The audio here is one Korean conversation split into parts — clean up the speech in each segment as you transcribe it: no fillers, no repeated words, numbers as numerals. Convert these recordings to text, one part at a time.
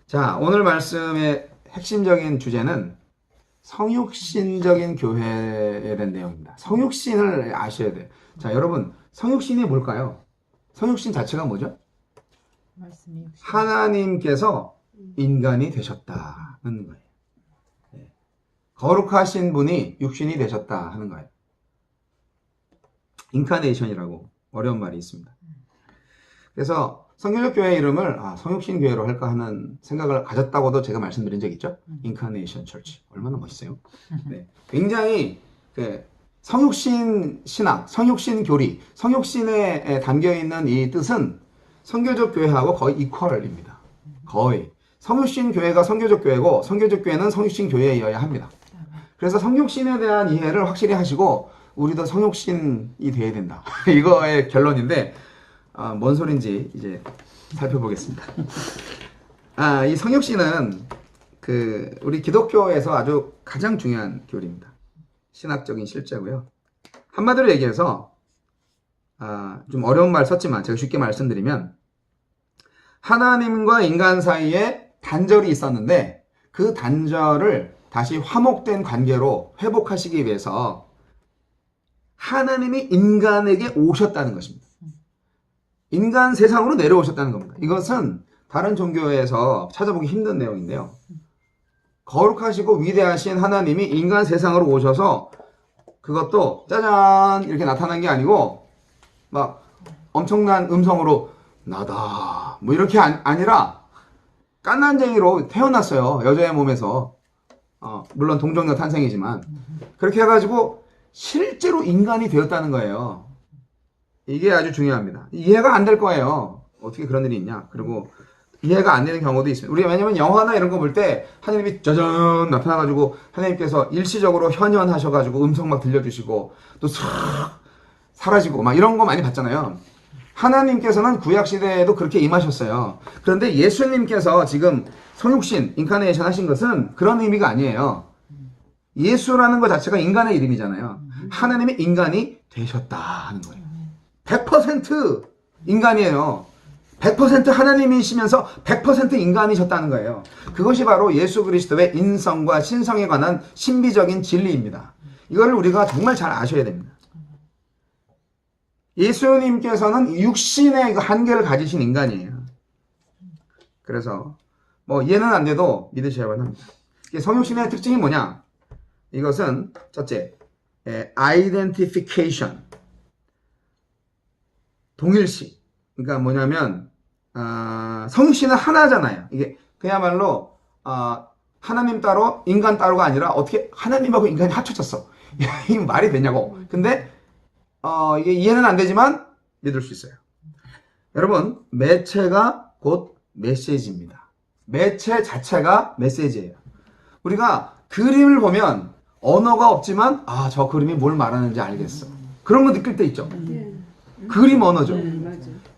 자, 오늘 말씀의 핵심적인 주제는 성육신적인 교회에 대한 내용입니다. 성육신을 아셔야 돼요. 자, 여러분, 성육신이 뭘까요? 성육신 자체가 뭐죠? 말씀이 하나님께서 인간이 되셨다는 거예요. 네. 거룩하신 분이 육신이 되셨다 하는 거예요. 인카네이션이라고 어려운 말이 있습니다. 그래서 성교적 교회 이름을 성육신 교회로 할까 하는 생각을 가졌다고도 제가 말씀드린 적 있죠. 인카네이션 철치. 얼마나 멋있어요. 네. 굉장히 성육신 신학, 성육신 교리, 성육신에 담겨있는 이 뜻은 성교적 교회하고 거의 이퀄입니다. 거의. 성육신 교회가 성교적 교회고 성교적 교회는 성육신 교회여야 합니다. 그래서 성육신에 대한 이해를 확실히 하시고 우리도 성육신이 돼야 된다. 이거의 결론인데 뭔 소린지 이제 살펴보겠습니다. 이 성육신은 우리 기독교에서 아주 가장 중요한 교리입니다. 신학적인 실제고요. 한마디로 얘기해서 좀 어려운 말 썼지만 제가 쉽게 말씀드리면 하나님과 인간 사이에 단절이 있었는데 그 단절을 다시 화목된 관계로 회복하시기 위해서 하나님이 인간에게 오셨다는 것입니다. 인간 세상으로 내려오셨다는 겁니다. 이것은 다른 종교에서 찾아보기 힘든 내용인데요. 거룩하시고 위대하신 하나님이 인간 세상으로 오셔서 그것도 짜잔 이렇게 나타난 게 아니고 막 엄청난 음성으로 나다 뭐 이렇게 아니라 깐난쟁이로 태어났어요. 여자의 몸에서. 물론 동정녀 탄생이지만 그렇게 해가지고 실제로 인간이 되었다는 거예요. 이게 아주 중요합니다. 이해가 안 될 거예요. 어떻게 그런 일이 있냐. 그리고 이해가 안 되는 경우도 있습니다. 우리가 왜냐면 영화나 이런 거 볼 때 하나님이 짜잔 나타나가지고 하나님께서 일시적으로 현현하셔가지고 음성 막 들려주시고 또 싹 사라지고 막 이런 거 많이 봤잖아요. 하나님께서는 구약시대에도 그렇게 임하셨어요. 그런데 예수님께서 지금 성육신, 인카네이션 하신 것은 그런 의미가 아니에요. 예수라는 것 자체가 인간의 이름이잖아요. 하나님이 인간이 되셨다 하는 거예요. 100% 인간이에요. 100% 하나님이시면서 100% 인간이셨다는 거예요. 그것이 바로 예수 그리스도의 인성과 신성에 관한 신비적인 진리입니다. 이걸 우리가 정말 잘 아셔야 됩니다. 예수님께서는 육신의 그 한계를 가지신 인간이에요. 그래서 뭐 이해는 안 돼도 믿으셔야만 합니다. 성육신의 특징이 뭐냐? 이것은 첫째, identification, 동일시. 그러니까 뭐냐면 성육신은 하나잖아요. 이게 그야말로 하나님 따로 인간 따로가 아니라 어떻게 하나님하고 인간이 합쳐졌어. 이게 말이 되냐고. 근데 이게 이해는 안 되지만 믿을 수 있어요. 여러분, 매체가 곧 메시지입니다. 매체 자체가 메시지예요. 우리가 그림을 보면 언어가 없지만 저 그림이 뭘 말하는지 알겠어. 그런 거 느낄 때 있죠. 그림 언어죠.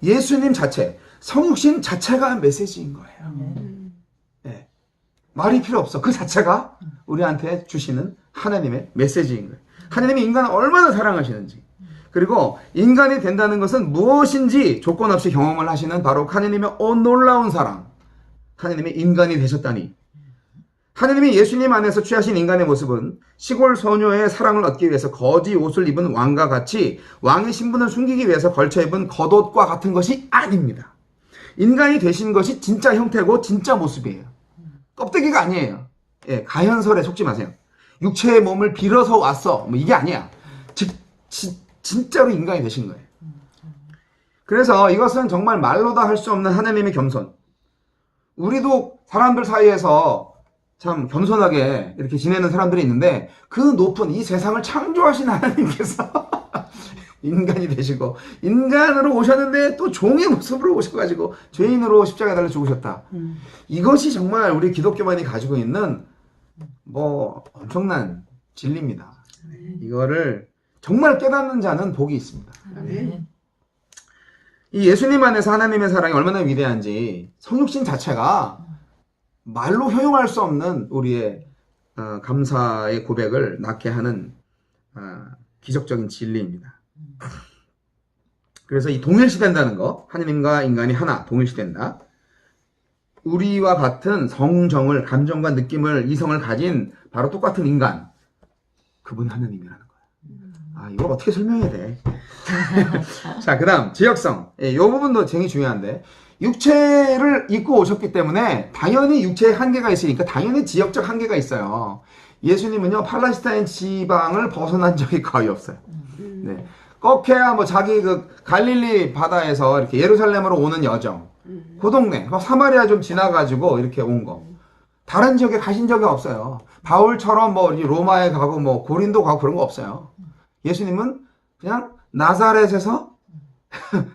예수님 자체, 성육신 자체가 메시지인 거예요. 네. 말이 필요 없어. 그 자체가 우리한테 주시는 하나님의 메시지인 거예요. 하나님이 인간을 얼마나 사랑하시는지, 그리고 인간이 된다는 것은 무엇인지 조건 없이 경험을 하시는 바로 하나님의 놀라운 사랑, 하나님이 인간이 되셨다니. 하나님이 예수님 안에서 취하신 인간의 모습은 시골 소녀의 사랑을 얻기 위해서 거지 옷을 입은 왕과 같이 왕의 신분을 숨기기 위해서 걸쳐 입은 겉옷과 같은 것이 아닙니다. 인간이 되신 것이 진짜 형태고 진짜 모습이에요. 껍데기가 아니에요. 가현설에 속지 마세요. 육체의 몸을 빌어서 왔어. 뭐 이게 아니야. 진짜로 인간이 되신 거예요. 그래서 이것은 정말 말로다 할 수 없는 하나님의 겸손. 우리도 사람들 사이에서 참 겸손하게 이렇게 지내는 사람들이 있는데 그 높은 이 세상을 창조하신 하나님께서 인간이 되시고 인간으로 오셨는데 또 종의 모습으로 오셔가지고 죄인으로 십자가에 달려 죽으셨다. 이것이 정말 우리 기독교만이 가지고 있는 뭐 엄청난 진리입니다. 이거를 정말 깨닫는 자는 복이 있습니다. 이 예수님 안에서 하나님의 사랑이 얼마나 위대한지 성육신 자체가 말로 효용할 수 없는 우리의 감사의 고백을 낳게 하는 기적적인 진리입니다. 그래서 이 동일시된다는 거, 하나님과 인간이 하나 동일시된다. 우리와 같은 성정을, 감정과 느낌을, 이성을 가진 바로 똑같은 인간. 그분이 하나님이라는 거야. 이걸 어떻게 설명해야 돼? 자, 그 다음, 지역성. 이 부분도 굉장히 중요한데, 육체를 입고 오셨기 때문에 당연히 육체의 한계가 있으니까 당연히 지역적 한계가 있어요. 예수님은요, 팔레스타인 지방을 벗어난 적이 거의 없어요. 네. 꺾해야 뭐 자기 그 갈릴리 바다에서 이렇게 예루살렘으로 오는 여정. 그 동네, 사마리아 좀 지나가지고 이렇게 온 거. 다른 지역에 가신 적이 없어요. 바울처럼 뭐 로마에 가고 뭐 고린도 가고 그런 거 없어요. 예수님은 그냥 나사렛에서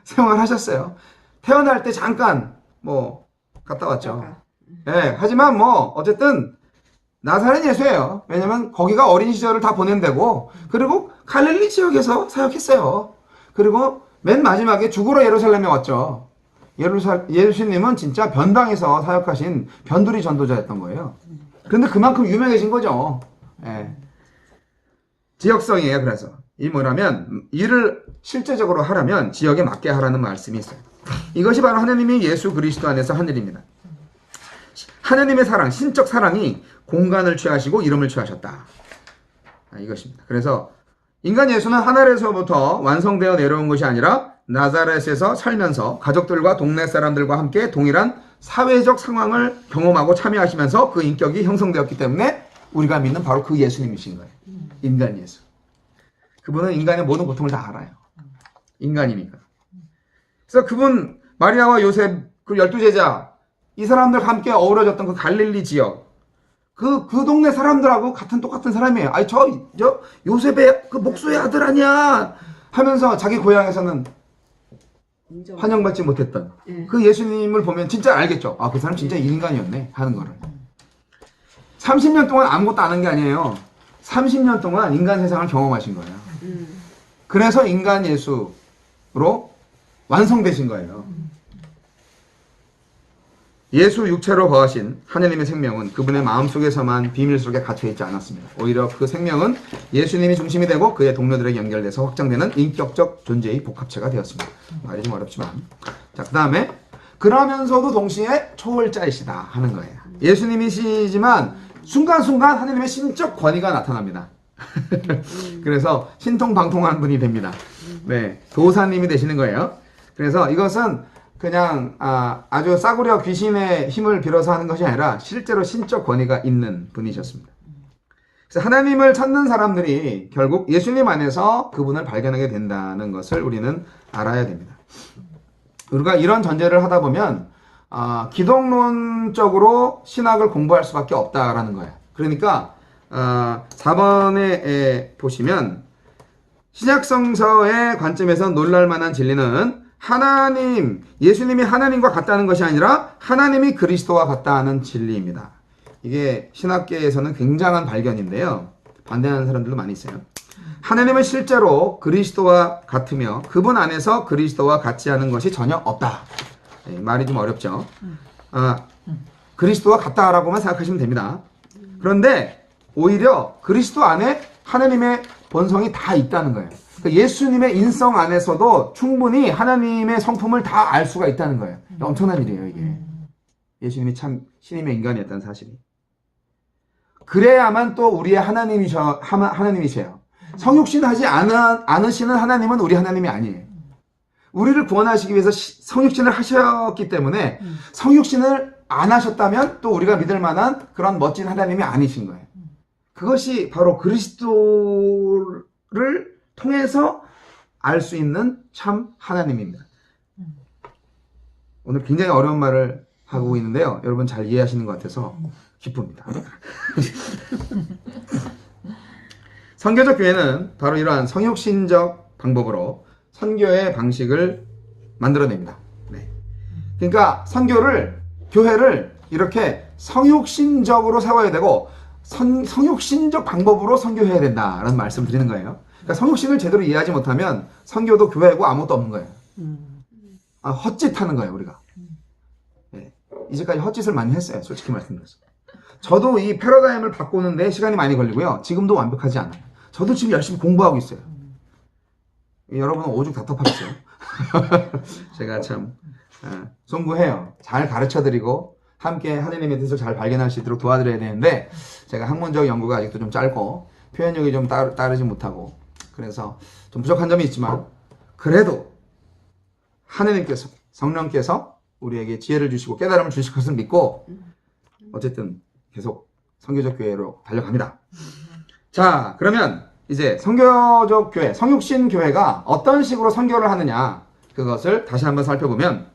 생활하셨어요. 태어날 때 잠깐 뭐 갔다 왔죠. 네, 하지만 뭐 어쨌든 나사렛 예수예요. 왜냐면 거기가 어린 시절을 다 보낸 데고, 그리고 갈릴리 지역에서 사역했어요. 그리고 맨 마지막에 죽으러 예루살렘에 왔죠. 예수님은 진짜 변방에서 사역하신 변두리 전도자였던 거예요. 근데 그만큼 유명해진 거죠. 예. 지역성이에요. 그래서 이 뭐냐면 일을 실제적으로 하려면 지역에 맞게 하라는 말씀이 있어요. 이것이 바로 하나님이 예수 그리스도 안에서 한 일입니다. 하나님의 사랑, 신적 사랑이 공간을 취하시고 이름을 취하셨다. 이것입니다. 그래서 인간 예수는 하늘에서부터 완성되어 내려온 것이 아니라 나사렛에서 살면서 가족들과 동네 사람들과 함께 동일한 사회적 상황을 경험하고 참여하시면서 그 인격이 형성되었기 때문에 우리가 믿는 바로 그 예수님이신 거예요. 인간 예수. 그분은 인간의 모든 고통을 다 알아요. 인간이니까. 그래서 그분 마리아와 요셉 그 12제자 이 사람들과 함께 어우러졌던 그 갈릴리 지역 그 동네 사람들하고 똑같은 사람이에요. 아니 저 요셉의 그 목수의 아들 아니야 하면서 자기 고향에서는 환영받지 못했던 그 예수님을 보면 진짜 알겠죠. 그 사람 진짜 인간이었네 하는 거를. 30년 동안 아무것도 안 한 게 아니에요. 30년 동안 인간 세상을 경험하신 거예요. 그래서 인간 예수로 완성되신 거예요. 예수 육체로 거하신 하나님의 생명은 그분의 마음속에서만 비밀 속에 갇혀있지 않았습니다. 오히려 그 생명은 예수님이 중심이 되고 그의 동료들에게 연결돼서 확장되는 인격적 존재의 복합체가 되었습니다. 말이 좀 어렵지만. 자, 그 다음에 그러면서도 동시에 초월자이시다 하는 거예요. 예수님이시지만 순간순간 하나님의 신적 권위가 나타납니다. 그래서 신통방통한 분이 됩니다. 네, 도사님이 되시는 거예요. 그래서 이것은 그냥 아주 싸구려 귀신의 힘을 빌어서 하는 것이 아니라 실제로 신적 권위가 있는 분이셨습니다. 그래서 하나님을 찾는 사람들이 결국 예수님 안에서 그분을 발견하게 된다는 것을 우리는 알아야 됩니다. 우리가 이런 전제를 하다 보면 기독론적으로 신학을 공부할 수밖에 없다라는 거예요. 그러니까 4번에 보시면 신약성서의 관점에서 놀랄만한 진리는 예수님이 하나님과 같다는 것이 아니라 하나님이 그리스도와 같다는 진리입니다. 이게 신학계에서는 굉장한 발견인데요. 반대하는 사람들도 많이 있어요. 하나님은 실제로 그리스도와 같으며 그분 안에서 그리스도와 같지 않은 것이 전혀 없다. 말이 좀 어렵죠. 그리스도와 같다라고만 생각하시면 됩니다. 그런데 오히려 그리스도 안에 하나님의 본성이 다 있다는 거예요. 예수님의 인성 안에서도 충분히 하나님의 성품을 다 알 수가 있다는 거예요. 엄청난 일이에요, 이게. 예수님이 참 신임의 인간이었다는 사실이. 그래야만 또 우리의 하나님이세요. 성육신하지 않으시는 하나님은 우리 하나님이 아니에요. 우리를 구원하시기 위해서 성육신을 하셨기 때문에 성육신을 안 하셨다면 또 우리가 믿을 만한 그런 멋진 하나님이 아니신 거예요. 그것이 바로 그리스도를 통해서 알 수 있는 참 하나님입니다. 오늘 굉장히 어려운 말을 하고 있는데요. 여러분 잘 이해하시는 것 같아서 기쁩니다. 선교적 교회는 바로 이러한 성육신적 방법으로 선교의 방식을 만들어냅니다. 네. 그러니까 교회를 이렇게 성육신적으로 세워야 되고 성육신적 방법으로 선교해야 된다라는 말씀을 드리는 거예요. 그러니까 성육신을 제대로 이해하지 못하면 선교도 교회고 아무것도 없는 거예요. 헛짓하는 거예요, 우리가. 네. 이제까지 헛짓을 많이 했어요, 솔직히 말씀드려서. 저도 이 패러다임을 바꾸는데 시간이 많이 걸리고요. 지금도 완벽하지 않아요. 저도 지금 열심히 공부하고 있어요. 여러분은 오죽 답답하겠어요. 제가 참 송구해요. 잘 가르쳐드리고 함께 하느님의 뜻을 잘 발견할 수 있도록 도와드려야 되는데 제가 학문적 연구가 아직도 좀 짧고 표현력이 좀 따르지 못하고 그래서 좀 부족한 점이 있지만 그래도 하느님께서 성령께서 우리에게 지혜를 주시고 깨달음을 주실 것을 믿고 어쨌든 계속 선교적 교회로 달려갑니다. 자, 그러면 이제 선교적 교회, 성육신 교회가 어떤 식으로 선교를 하느냐 그것을 다시 한번 살펴보면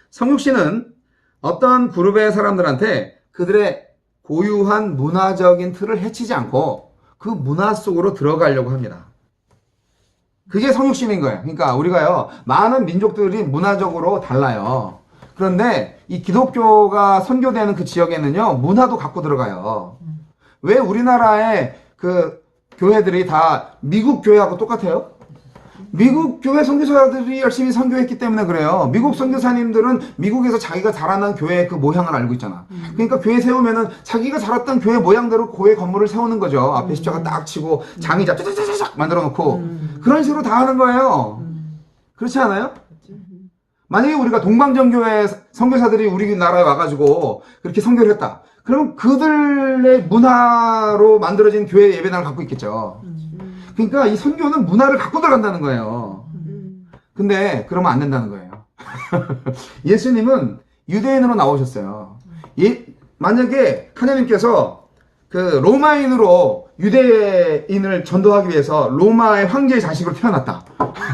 성육신은 어떤 그룹의 사람들한테 그들의 고유한 문화적인 틀을 해치지 않고 그 문화 속으로 들어가려고 합니다. 그게 성육신인 거예요. 그러니까 우리가요, 많은 민족들이 문화적으로 달라요. 그런데 이 기독교가 선교되는 그 지역에는요, 문화도 갖고 들어가요. 왜 우리나라의 그 교회들이 다 미국 교회하고 똑같아요? 미국 교회 선교사들이 열심히 선교했기 때문에 그래요. 미국 선교사님들은 미국에서 자기가 자라난 교회의 그 모양을 알고 있잖아. 그러니까 교회 세우면은 자기가 자랐던 교회 모양대로 교회 건물을 세우는 거죠. 앞에 십자가 딱 치고 장의자 쫙쫙쫙쫙 만들어 놓고 그런 식으로 다 하는 거예요. 그렇지 않아요? 만약에 우리가 동방전교회 선교사들이 우리나라에 와가지고 그렇게 선교를 했다. 그러면 그들의 문화로 만들어진 교회 예배당을 갖고 있겠죠. 그러니까 이 선교는 문화를 갖고 들어간다는 거예요. 근데 그러면 안 된다는 거예요. 예수님은 유대인으로 나오셨어요. 만약에 하나님께서 그 로마인으로 유대인을 전도하기 위해서 로마의 황제의 자식으로 태어났다.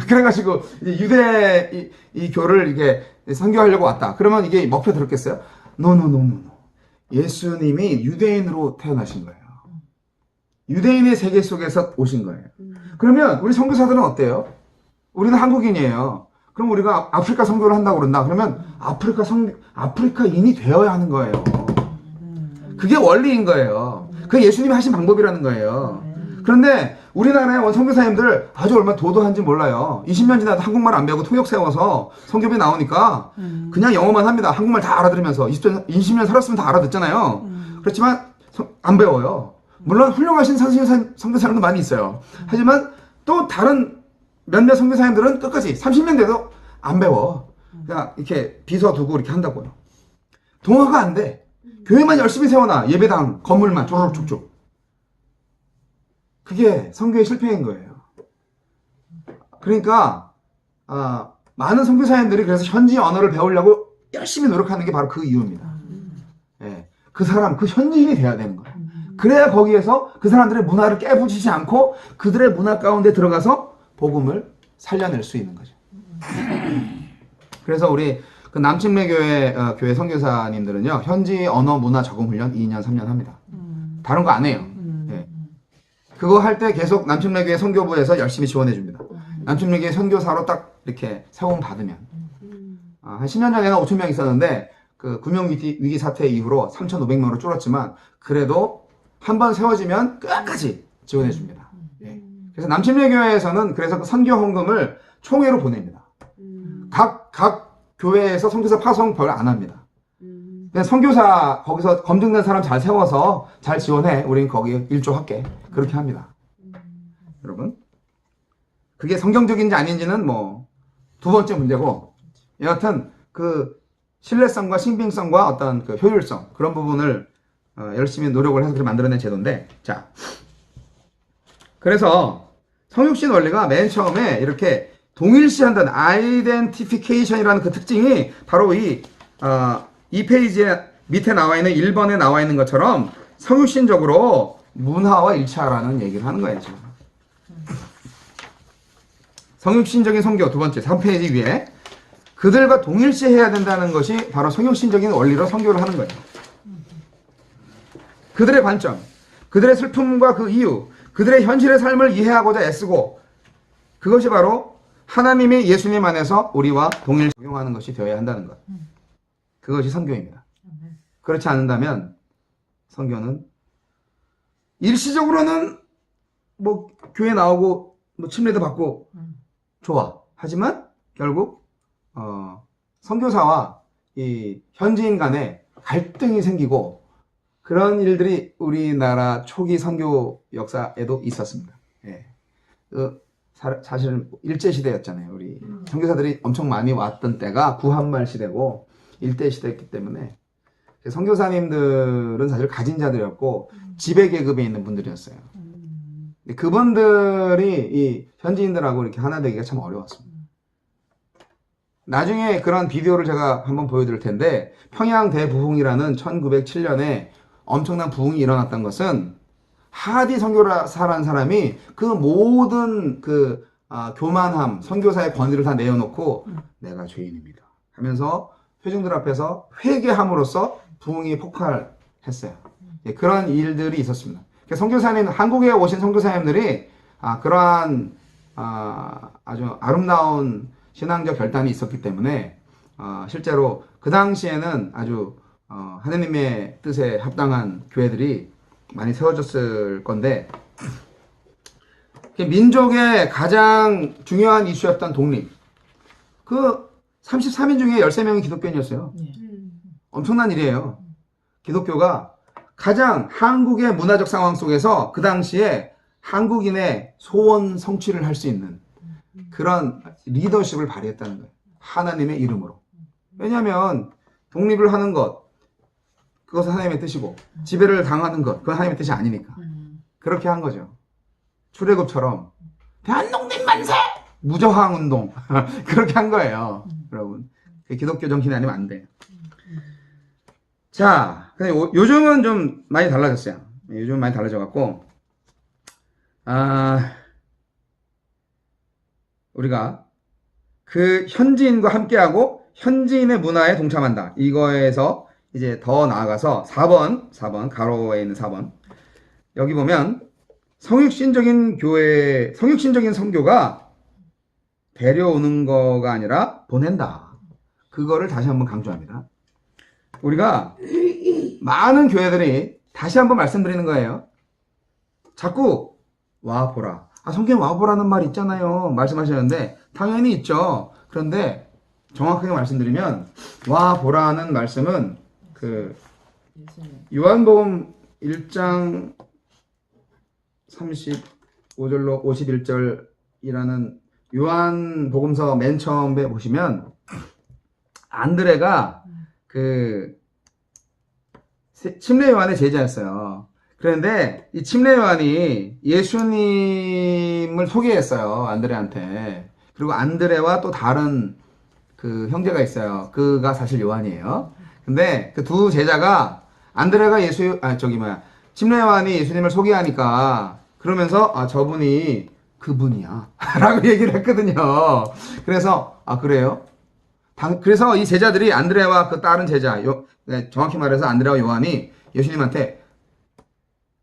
그래가지고 유대 이 교를 이게 선교하려고 왔다. 그러면 이게 먹혀 들었겠어요? 노노노노노. 예수님이 유대인으로 태어나신 거예요. 유대인의 세계 속에서 오신 거예요. 그러면 우리 선교사들은 어때요? 우리는 한국인이에요. 그럼 우리가 아프리카 선교를 한다고 그런다. 그러면 아프리카인이 되어야 하는 거예요. 그게 원리인 거예요. 그게 예수님이 하신 방법이라는 거예요. 그런데 우리나라의 선교사님들 아주 얼마나 도도한지 몰라요. 20년 지나도 한국말 안 배우고 통역 세워서 선교비 나오니까 그냥 영어만 합니다. 한국말 다 알아들으면서 20년 살았으면 다 알아듣잖아요. 그렇지만 안 배워요. 물론 훌륭하신 선교사님도 많이 있어요. 하지만 또 다른 몇몇 선교사님들은 끝까지 30년 돼도 안 배워. 그냥 이렇게 비서 두고 이렇게 한다고요. 동화가 안 돼. 교회만 열심히 세워놔. 예배당, 건물만 쪼르륵 쭉쭉. 그게 선교의 실패인 거예요. 그러니까 많은 선교사님들이 그래서 현지 언어를 배우려고 열심히 노력하는 게 바로 그 이유입니다. 예, 그 사람, 그 현지인이 돼야 되는 거예요. 그래야 거기에서 그 사람들의 문화를 깨부수지 않고 그들의 문화 가운데 들어가서 복음을 살려낼 수 있는 거죠. 그래서 우리 그 남침례 교회 선교사님들은요, 현지 언어 문화 적응 훈련 2년, 3년 합니다. 다른 거 안 해요. 예. 그거 할 때 계속 남침례 교회 선교부에서 열심히 지원해 줍니다. 남침례 교회 선교사로 딱 이렇게 세움 받으면. 한 10년 전에는 5,000명 있었는데 그 금융위기 사태 이후로 3,500명으로 줄었지만 그래도 한 번 세워지면 끝까지 지원해 줍니다. 예. 그래서 남침례 교회에서는 그래서 그 선교 헌금을 총회로 보냅니다. 각 교회에서 선교사 파송 별로 안 합니다. 그냥 선교사 거기서 검증된 사람 잘 세워서 잘 지원해. 우린 거기에 일조할게. 그렇게 합니다. 여러분, 그게 성경적인지 아닌지는 뭐 두 번째 문제고, 여하튼 그 신뢰성과 신빙성과 어떤 그 효율성 그런 부분을 열심히 노력을 해서 그렇게 만들어낸 제도인데, 자, 그래서 성육신 원리가 맨 처음에 이렇게 동일시한다는 아이덴티피케이션이라는 그 특징이 바로 이 페이지에 밑에 나와 있는 1번에 나와 있는 것처럼 성육신적으로 문화와 일치하라는 얘기를 하는 거예요, 지금. 성육신적인 선교 두 번째 3페이지 위에 그들과 동일시해야 된다는 것이 바로 성육신적인 원리로 선교를 하는 거예요. 그들의 관점, 그들의 슬픔과 그 이유, 그들의 현실의 삶을 이해하고자 애쓰고 그것이 바로 하나님이 예수님 안에서 우리와 동일 적용하는 것이 되어야 한다는 것. 그것이 선교입니다. 그렇지 않는다면 선교는 일시적으로는 뭐 교회 나오고 뭐 침례도 받고 좋아. 하지만 결국 선교사와 이 현지인 간에 갈등이 생기고 그런 일들이 우리나라 초기 선교 역사에도 있었습니다. 예. 사실은 일제시대였잖아요. 우리 선교사들이 엄청 많이 왔던 때가 구한말 시대고 일제시대였기 때문에 선교사님들은 사실 가진 자들이었고 지배 계급에 있는 분들이었어요. 근데 그분들이 이 현지인들하고 이렇게 하나 되기가 참 어려웠습니다. 나중에 그런 비디오를 제가 한번 보여드릴 텐데 평양 대부흥이라는 1907년에 엄청난 부흥이 일어났던 것은 하디 선교사라는 사람이 그 모든 교만함, 선교사의 권위를 다 내어놓고 내가 죄인입니다 하면서 회중들 앞에서 회개함으로써 부흥이 폭발했어요. 예, 그런 일들이 있었습니다. 선교사님, 한국에 오신 선교사님들이 그러한 아주 아름다운 신앙적 결단이 있었기 때문에 실제로 그 당시에는 아주 하느님의 뜻에 합당한 교회들이 많이 세워졌을 건데, 민족의 가장 중요한 이슈였던 독립. 그 33인 중에 13명이 기독교인이었어요. 엄청난 일이에요. 기독교가 가장 한국의 문화적 상황 속에서 그 당시에 한국인의 소원 성취를 할 수 있는 그런 리더십을 발휘했다는 거예요. 하나님의 이름으로. 왜냐하면 독립을 하는 것, 그것은 하나님의 뜻이고 지배를 당하는 것, 그건 하나님의 뜻이 아니니까. 그렇게 한 거죠. 출애굽처럼 대한독립 만세! 무저항 운동 그렇게 한 거예요. 여러분, 기독교 정신이 아니면 안 돼요. 자, 근데 요즘은 좀 많이 달라졌어요. 요즘은 많이 달라져갖고 우리가 그 현지인과 함께하고 현지인의 문화에 동참한다. 이거에서 이제 더 나아가서 4번 가로에 있는 4번 여기 보면 성육신적인 교회, 성육신적인 선교가 데려오는 거가 아니라 보낸다. 그거를 다시 한번 강조합니다. 우리가 많은 교회들이 다시 한번 말씀드리는 거예요. 자꾸 와보라. 성경에 와보라는 말 있잖아요. 말씀하셨는데 당연히 있죠. 그런데 정확하게 말씀드리면 와보라는 말씀은 요한복음 1장 35절로 51절이라는 요한복음서 맨 처음에 보시면 안드레가 침례 요한의 제자였어요. 그런데 이 침례 요한이 예수님을 소개했어요. 안드레한테. 그리고 안드레와 또 다른 형제가 있어요. 그가 사실 요한이에요. 근데 그 두 제자가 안드레가 침례 요한이 예수님을 소개하니까 그러면서 저분이 그분이야 라고 얘기를 했거든요. 그래서 그래요? 그래서 이 제자들이 안드레와 그 다른 제자, 정확히 말해서 안드레와 요한이 예수님한테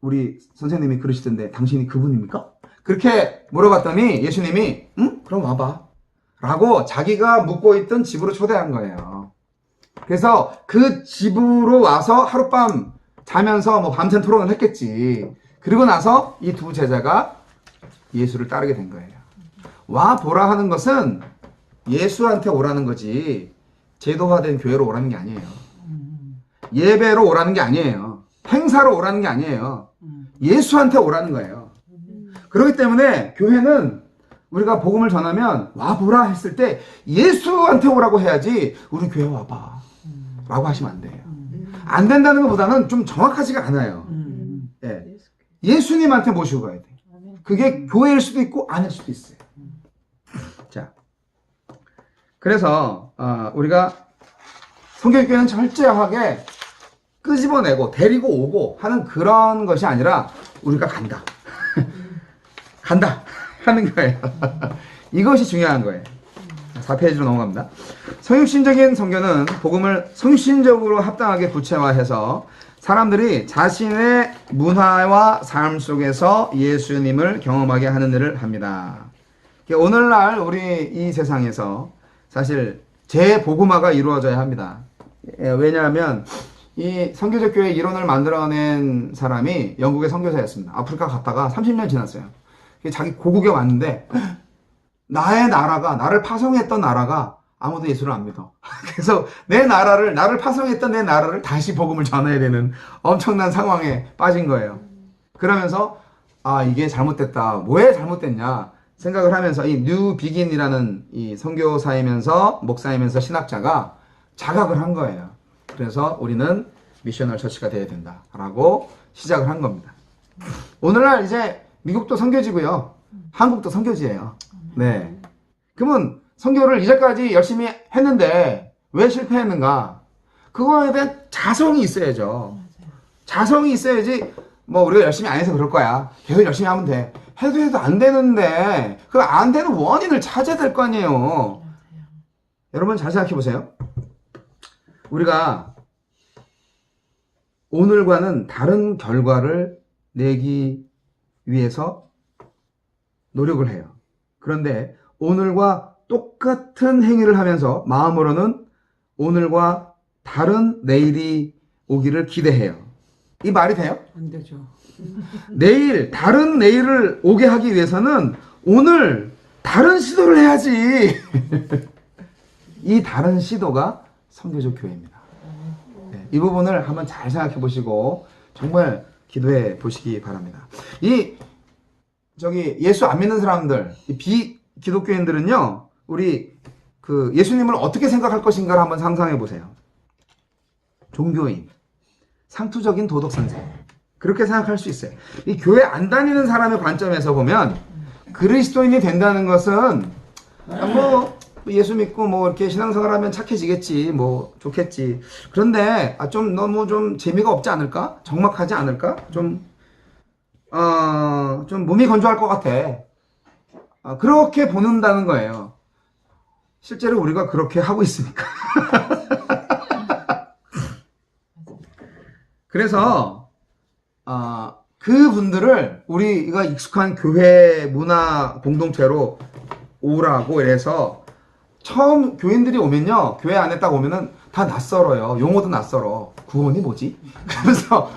우리 선생님이 그러시던데 당신이 그분입니까? 그렇게 물어봤더니 예수님이 그럼 와봐 라고 자기가 묵고 있던 집으로 초대한 거예요. 그래서 그 집으로 와서 하룻밤 자면서 밤샘 토론을 했겠지. 그리고 나서 이 두 제자가 예수를 따르게 된 거예요. 와보라 하는 것은 예수한테 오라는 거지 제도화된 교회로 오라는 게 아니에요. 예배로 오라는 게 아니에요. 행사로 오라는 게 아니에요. 예수한테 오라는 거예요. 그렇기 때문에 교회는 우리가 복음을 전하면 와보라 했을 때 예수한테 오라고 해야지 우리 교회 와봐 라고 하시면 안 돼요. 안 된다는 것보다는 좀 정확하지가 않아요. 예. 예수님한테 모시고 가야 돼요. 그게 교회일 수도 있고 아닐 수도 있어요. 자, 그래서 우리가 성경교회는 철저하게 끄집어내고 데리고 오고 하는 그런 것이 아니라 우리가 간다. 간다 하는 거예요. 이것이 중요한 거예요. 4페이지로 넘어갑니다. 성육신적인 선교는 복음을 성신적으로 합당하게 구체화해서 사람들이 자신의 문화와 삶 속에서 예수님을 경험하게 하는 일을 합니다. 오늘날 우리 이 세상에서 사실 재복음화가 이루어져야 합니다. 왜냐하면 이 선교적 교회 이론을 만들어낸 사람이 영국의 선교사였습니다. 아프리카 갔다가 30년 지났어요. 자기 고국에 왔는데 나의 나라가, 나를 파송했던 나라가 아무도 예수를 안 믿어. 그래서 나를 파송했던 내 나라를 다시 복음을 전해야 되는 엄청난 상황에 빠진 거예요. 그러면서 이게 잘못됐다. 왜 잘못됐냐 생각을 하면서 이 뉴 비긴이라는 이 선교사이면서 목사이면서 신학자가 자각을 한 거예요. 그래서 우리는 미셔널 처치가 돼야 된다라고 시작을 한 겁니다. 오늘날 이제 미국도 선교지고요. 한국도 선교지예요. 네. 그러면 선교를 이제까지 열심히 했는데 왜 실패했는가? 그거에 대한 자성이 있어야죠. 자성이 있어야지 뭐 우리가 열심히 안 해서 그럴 거야. 계속 열심히 하면 돼. 해도 안 되는데 그 안 되는 원인을 찾아야 될 거 아니에요. 여러분 잘 생각해 보세요. 우리가 오늘과는 다른 결과를 내기 위해서 노력을 해요. 그런데 오늘과 똑같은 행위를 하면서 마음으로는 오늘과 다른 내일이 오기를 기대해요. 이 말이 돼요? 안 되죠. 다른 내일을 오게 하기 위해서는 오늘 다른 시도를 해야지. 이 다른 시도가 선교적 교회입니다. 네, 이 부분을 한번 잘 생각해 보시고 정말 기도해 보시기 바랍니다. 예수 안 믿는 사람들, 비기독교인들은요, 우리 예수님을 어떻게 생각할 것인가를 한번 상상해 보세요. 종교인, 상투적인 도덕 선생, 그렇게 생각할 수 있어요. 이 교회 안 다니는 사람의 관점에서 보면 그리스도인이 된다는 것은 뭐 예수 믿고 뭐 이렇게 신앙생활 하면 착해지겠지, 뭐 좋겠지. 그런데 좀 너무 좀 재미가 없지 않을까? 적막하지 않을까? 좀 몸이 건조할 것 같아. 그렇게 보는다는 거예요. 실제로 우리가 그렇게 하고 있으니까. 그래서 그분들을 우리가 익숙한 교회 문화 공동체로 오라고 이래서 처음 교인들이 오면요, 교회 안에 딱 오면은 다 낯설어요. 용어도 낯설어. 구원이 뭐지? 그래서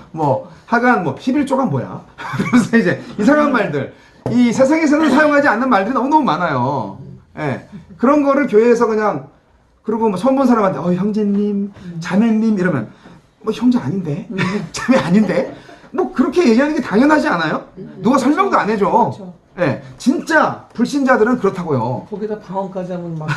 하여간 11조가 뭐야? 그래서 이제 이상한 말들, 이 세상에서는 사용하지 않는 말들이 너무너무 많아요. 예. 그런 거를 교회에서 그냥, 그리고 처음 본 사람한테 형제님, 자매님 이러면 형제 아닌데? 자매 아닌데? 그렇게 얘기하는 게 당연하지 않아요? 누가 설명도 안 해줘. 그렇죠. 예, 진짜 불신자들은 그렇다고요. 거기다 방언까지 하면 막.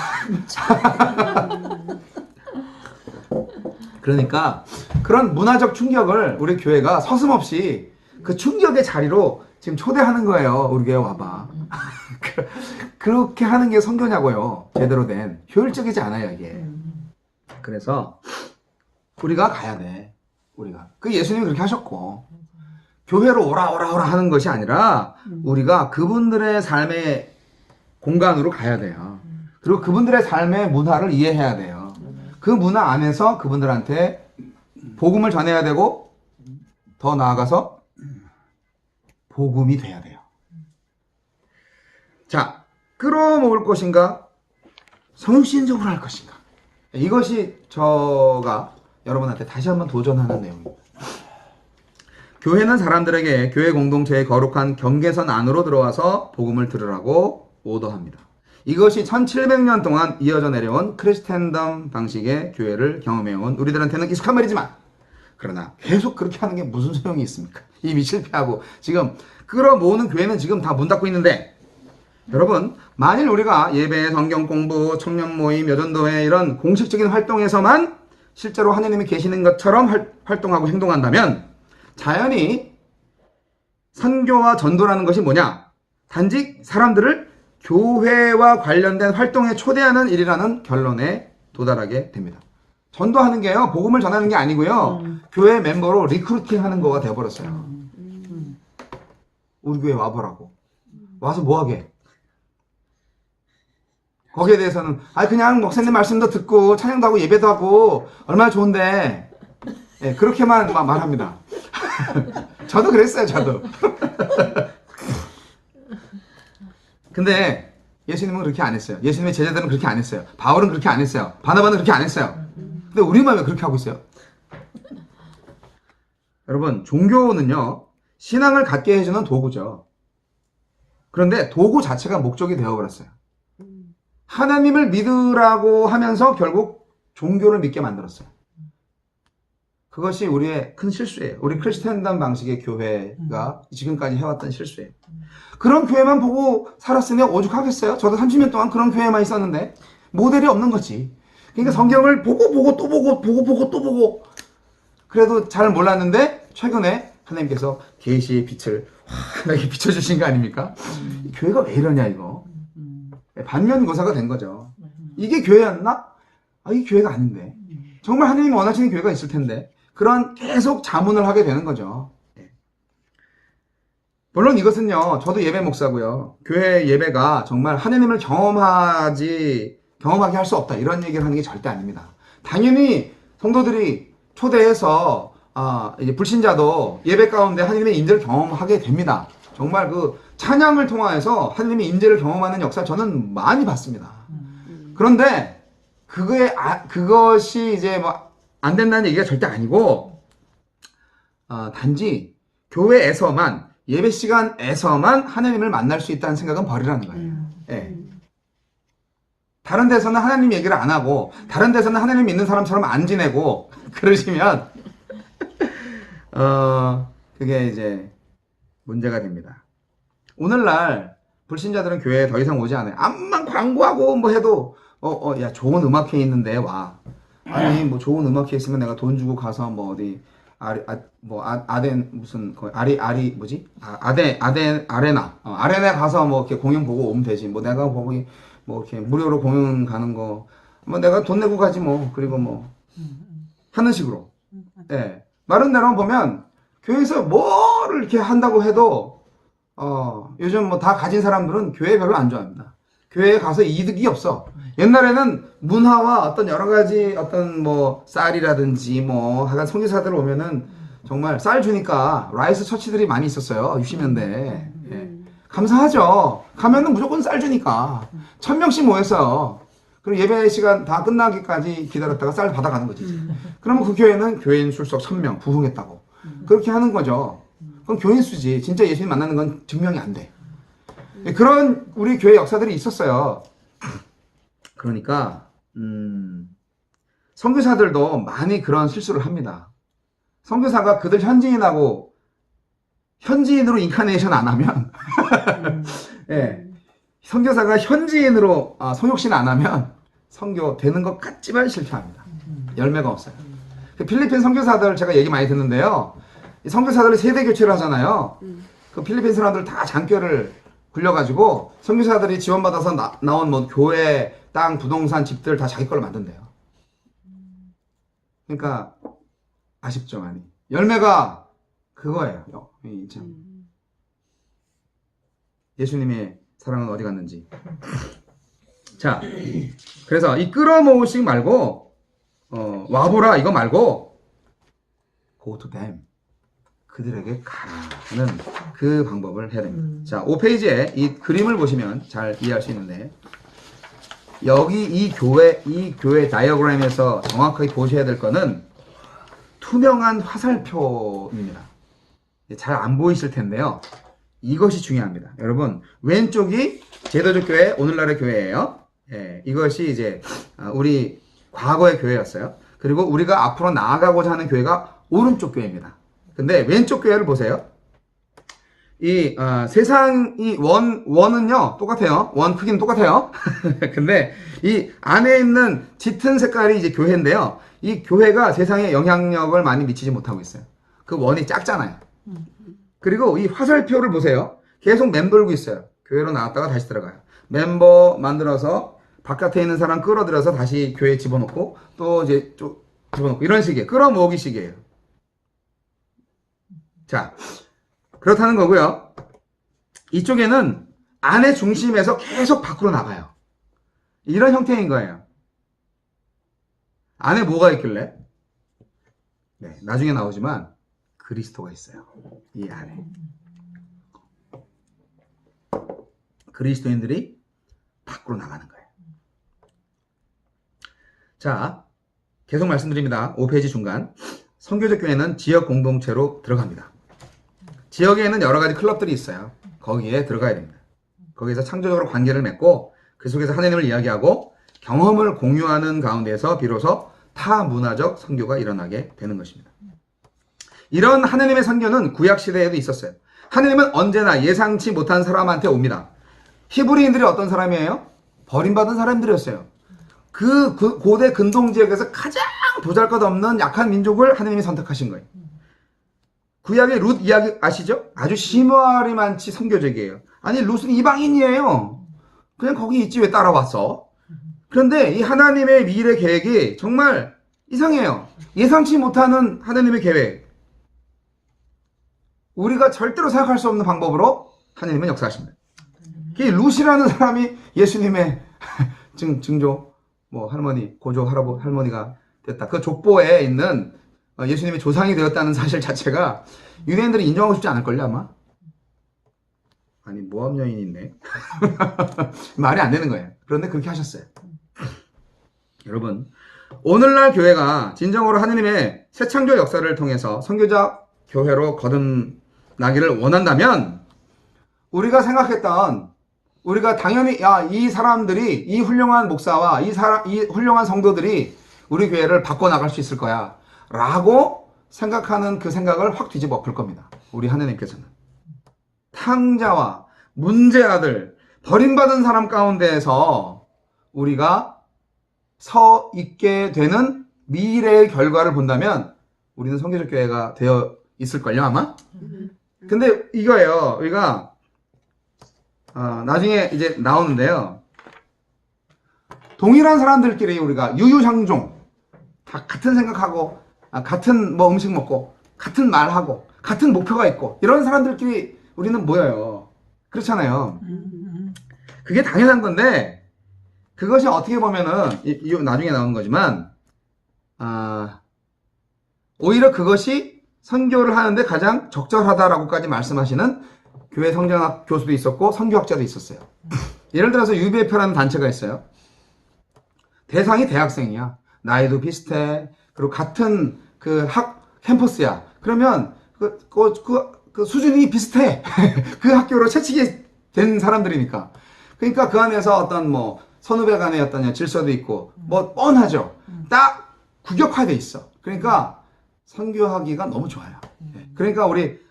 그러니까 그런 문화적 충격을 우리 교회가 서슴없이 그 충격의 자리로 지금 초대하는 거예요. 우리 교회 와봐. 그렇게 하는 게 선교냐고요. 제대로 된. 효율적이지 않아요, 이게. 그래서 우리가 가야 돼. 우리가. 예수님이 그렇게 하셨고. 교회로 오라 하는 것이 아니라 우리가 그분들의 삶의 공간으로 가야 돼요. 그리고 그분들의 삶의 문화를 이해해야 돼요. 그 문화 안에서 그분들한테 복음을 전해야 되고 더 나아가서 복음이 돼야 돼요. 자, 끌어모을 것인가? 성신적으로 할 것인가? 이것이 저가 여러분한테 다시 한번 도전하는 내용입니다. 교회는 사람들에게 교회 공동체의 거룩한 경계선 안으로 들어와서 복음을 들으라고 오더합니다. 이것이 1700년 동안 이어져 내려온 크리스텐덤 방식의 교회를 경험해온 우리들한테는 익숙한 말이지만, 그러나 계속 그렇게 하는 게 무슨 소용이 있습니까? 이미 실패하고 지금 끌어모으는 교회는 지금 다 문 닫고 있는데, 여러분, 만일 우리가 예배, 성경 공부, 청년 모임, 여전도회 이런 공식적인 활동에서만 실제로 하나님이 계시는 것처럼 활동하고 행동한다면 자연히 선교와 전도라는 것이 뭐냐? 단지 사람들을 교회와 관련된 활동에 초대하는 일이라는 결론에 도달하게 됩니다. 전도하는 게요, 복음을 전하는 게 아니고요, 교회 멤버로 리크루팅하는 거가 되어버렸어요. 우리 교회 와보라고. 와서 뭐하게? 거기에 대해서는 그냥 목사님 말씀도 듣고 찬양도 하고 예배도 하고 얼마나 좋은데, 네, 그렇게만 말합니다. 저도 그랬어요, 저도. 근데 예수님은 그렇게 안 했어요. 예수님의 제자들은 그렇게 안 했어요. 바울은 그렇게 안 했어요. 바나바는 그렇게 안 했어요. 근데 우리만 왜 그렇게 하고 있어요? 여러분, 종교는요, 신앙을 갖게 해주는 도구죠. 그런데 도구 자체가 목적이 되어버렸어요. 하나님을 믿으라고 하면서 결국 종교를 믿게 만들었어요. 그것이 우리의 큰 실수예요. 우리 크리스텐덤 방식의 교회가 지금까지 해왔던 실수예요. 그런 교회만 보고 살았으면 오죽하겠어요? 저도 30년 동안 그런 교회만 있었는데 모델이 없는 거지. 그러니까 성경을 보고 또 보고 또 보고 그래도 잘 몰랐는데 최근에 하나님께서 계시의 빛을 환하게 비춰주신 거 아닙니까? 교회가 왜 이러냐 이거. 반면교사가 된 거죠. 이게 교회였나? 이게 교회가 아닌데. 정말 하나님이 원하시는 교회가 있을 텐데. 그런 계속 자문을 하게 되는 거죠. 물론 이것은요, 저도 예배 목사고요. 교회 예배가 정말 하나님을 경험하게 할 수 없다. 이런 얘기를 하는 게 절대 아닙니다. 당연히 성도들이 초대해서 이제 불신자도 예배 가운데 하나님의 인재를 경험하게 됩니다. 정말 그 찬양을 통하여서 하나님의 인재를 경험하는 역사 저는 많이 봤습니다. 그런데 그것이 이제 뭐 안 된다는 얘기가 절대 아니고 단지 교회에서만 예배 시간에서만 하나님을 만날 수 있다는 생각은 버리라는 거예요. 예. 다른 데서는 하나님 얘기를 안 하고 다른 데서는 하나님 믿는 사람처럼 안 지내고 그러시면 그게 이제 문제가 됩니다. 오늘날 불신자들은 교회에 더 이상 오지 않아요. 암만 광고하고 뭐 해도 야 좋은 음악회 있는데 와. 아니 뭐 좋은 음악회 있으면 내가 돈 주고 가서 뭐 어디 아레나 가서 뭐 이렇게 공연 보고 오면 되지. 뭐 내가 거기 뭐 이렇게 무료로 공연 가는 거 뭐 내가 돈 내고 가지 뭐. 그리고 뭐 하는 식으로. 예. 마른 대로 보면 교회에서 뭐를 이렇게 한다고 해도 요즘 뭐 다 가진 사람들은 교회 별로 안 좋아합니다. 교회에 가서 이득이 없어. 옛날에는 문화와 어떤 여러 가지 어떤 뭐 쌀이라든지 뭐 하여간 선교사들 오면은 정말 쌀 주니까 라이스 처치들이 많이 있었어요. 60년대. 예. 감사하죠. 가면은 무조건 쌀 주니까 1000명씩 모였어요. 그리고 예배 시간 다 끝나기까지 기다렸다가 쌀 받아가는 거지. 그러면 그 교회는 교인 출석 1000명 부흥했다고. 그렇게 하는 거죠. 그럼 교인 수지. 진짜 예수님 만나는 건 증명이 안 돼. 그런 우리 교회 역사들이 있었어요. 그러니까 선교사들도 많이 그런 실수를 합니다. 선교사가 그들 현지인으로 인카네이션 안 하면 예, 선교사가 현지인으로 소욕신 안 하면 선교 되는 것 같지만 실패합니다. 열매가 없어요. 그 필리핀 선교사들 제가 얘기 많이 듣는데요. 이 선교사들이 세대 교체를 하잖아요. 그 필리핀 사람들 다 장교를 굴려가지고 선교사들이 지원받아서 나온 뭐 교회, 땅, 부동산, 집들 다 자기 걸로 만든대요. 그러니까 아쉽죠 많이. 열매가 그거예요. 예수님의 사랑은 어디 갔는지. 자, 그래서 이 끌어모으식 말고 와보라 이거 말고 go to them. 그들에게 가라는 그 방법을 해야 됩니다. 자, 5페이지에 이 그림을 보시면 잘 이해할 수 있는데 여기 이 교회 다이어그램에서 정확하게 보셔야 될 거는 투명한 화살표입니다. 잘 안 보이실 텐데요. 이것이 중요합니다. 여러분, 왼쪽이 제도적 교회, 오늘날의 교회예요. 예, 이것이 이제 우리 과거의 교회였어요. 그리고 우리가 앞으로 나아가고자 하는 교회가 오른쪽 교회입니다. 근데 왼쪽 교회를 보세요. 이 세상이 원은요 똑같아요. 원 크기는 똑같아요. 근데 이 안에 있는 짙은 색깔이 이제 교회인데요. 이 교회가 세상에 영향력을 많이 미치지 못하고 있어요. 그 원이 작잖아요. 그리고 이 화살표를 보세요. 계속 맴돌고 있어요. 교회로 나왔다가 다시 들어가요. 멤버 만들어서 바깥에 있는 사람 끌어들여서 다시 교회에 집어넣고 또 이제 집어넣고 이런 식이에요. 끌어모으기 식이에요. 자, 그렇다는 거고요. 이쪽에는 안의 중심에서 계속 밖으로 나가요. 이런 형태인 거예요. 안에 뭐가 있길래? 네, 나중에 나오지만 그리스도가 있어요. 이 안에. 그리스도인들이 밖으로 나가는 거예요. 자, 계속 말씀드립니다. 5페이지 중간. 선교적 교회는 지역 공동체로 들어갑니다. 지역에는 여러 가지 클럽들이 있어요. 거기에 들어가야 됩니다. 거기서 창조적으로 관계를 맺고 그 속에서 하나님을 이야기하고 경험을 공유하는 가운데서 비로소 타문화적 선교가 일어나게 되는 것입니다. 이런 하나님의 선교는 구약시대에도 있었어요. 하나님은 언제나 예상치 못한 사람한테 옵니다. 히브리인들이 어떤 사람이에요? 버림받은 사람들이었어요. 고대 근동 지역에서 가장 보잘것없는 약한 민족을 하나님이 선택하신 거예요. 구약의 룻 이야기 아시죠? 아주 심오하리 많지 선교적이에요. 아니 룻은 이방인이에요. 그냥 거기 있지 왜 따라왔어? 그런데 이 하나님의 미래 계획이 정말 이상해요. 예상치 못하는 하나님의 계획. 우리가 절대로 생각할 수 없는 방법으로 하나님은 역사하십니다. 이 룻이라는 사람이 예수님의 증조, 뭐 할머니, 고조 할머니가 됐다. 그 족보에 있는 예수님의 조상이 되었다는 사실 자체가 유대인들이 인정하고 싶지 않을걸요 아마. 아니 모함 여인이 있네. 말이 안 되는 거예요. 그런데 그렇게 하셨어요. 여러분, 오늘날 교회가 진정으로 하나님의 새 창조 역사를 통해서 선교자 교회로 거듭나기를 원한다면 우리가 생각했던, 우리가 당연히 이 사람들이, 이 훌륭한 목사와 이 훌륭한 성도들이 우리 교회를 바꿔나갈 수 있을 거야 라고 생각하는 그 생각을 확 뒤집어 엎을 겁니다. 우리 하나님께서는 탕자와 문제아들, 버림받은 사람 가운데에서 우리가 서 있게 되는 미래의 결과를 본다면 우리는 선교적 교회가 되어 있을걸요 아마. 근데 이거예요. 우리가 나중에 이제 나오는데요. 동일한 사람들끼리 우리가 유유상종, 다 같은 생각하고, 같은 뭐 음식 먹고, 같은 말하고, 같은 목표가 있고, 이런 사람들끼리 우리는 모여요. 그렇잖아요. 그게 당연한 건데, 그것이 어떻게 보면은, 나중에 나오는 거지만, 오히려 그것이 선교를 하는데 가장 적절하다라고까지 말씀하시는 교회 성장학 교수도 있었고 선교학자도 있었어요. 예를 들어서 UBF라는 단체가 있어요. 대상이 대학생이야. 나이도 비슷해. 그리고 같은 그 캠퍼스야. 그러면 그 수준이 비슷해. 그 학교로 채찍이 된 사람들이니까. 그러니까 그 안에서 어떤 뭐 선후배 간의 어떤 질서도 있고 뭐 뻔하죠. 딱 구격화돼 있어. 그러니까 선교하기가 너무 좋아요. 그러니까 우리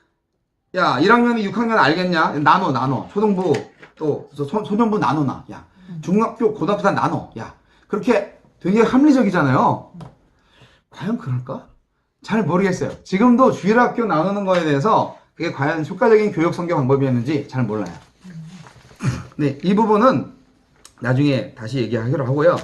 1학년이 6학년 알겠냐? 나눠. 초등부 또 소년부 나눠. 중학교 고등학교 다 나눠. 그렇게 되게 합리적이잖아요. 과연 그럴까? 잘 모르겠어요. 지금도 주일학교 나누는 거에 대해서 그게 과연 효과적인 교육 선교 방법이었는지 잘 몰라요. 네, 이 부분은 나중에 다시 얘기하기로 하고요.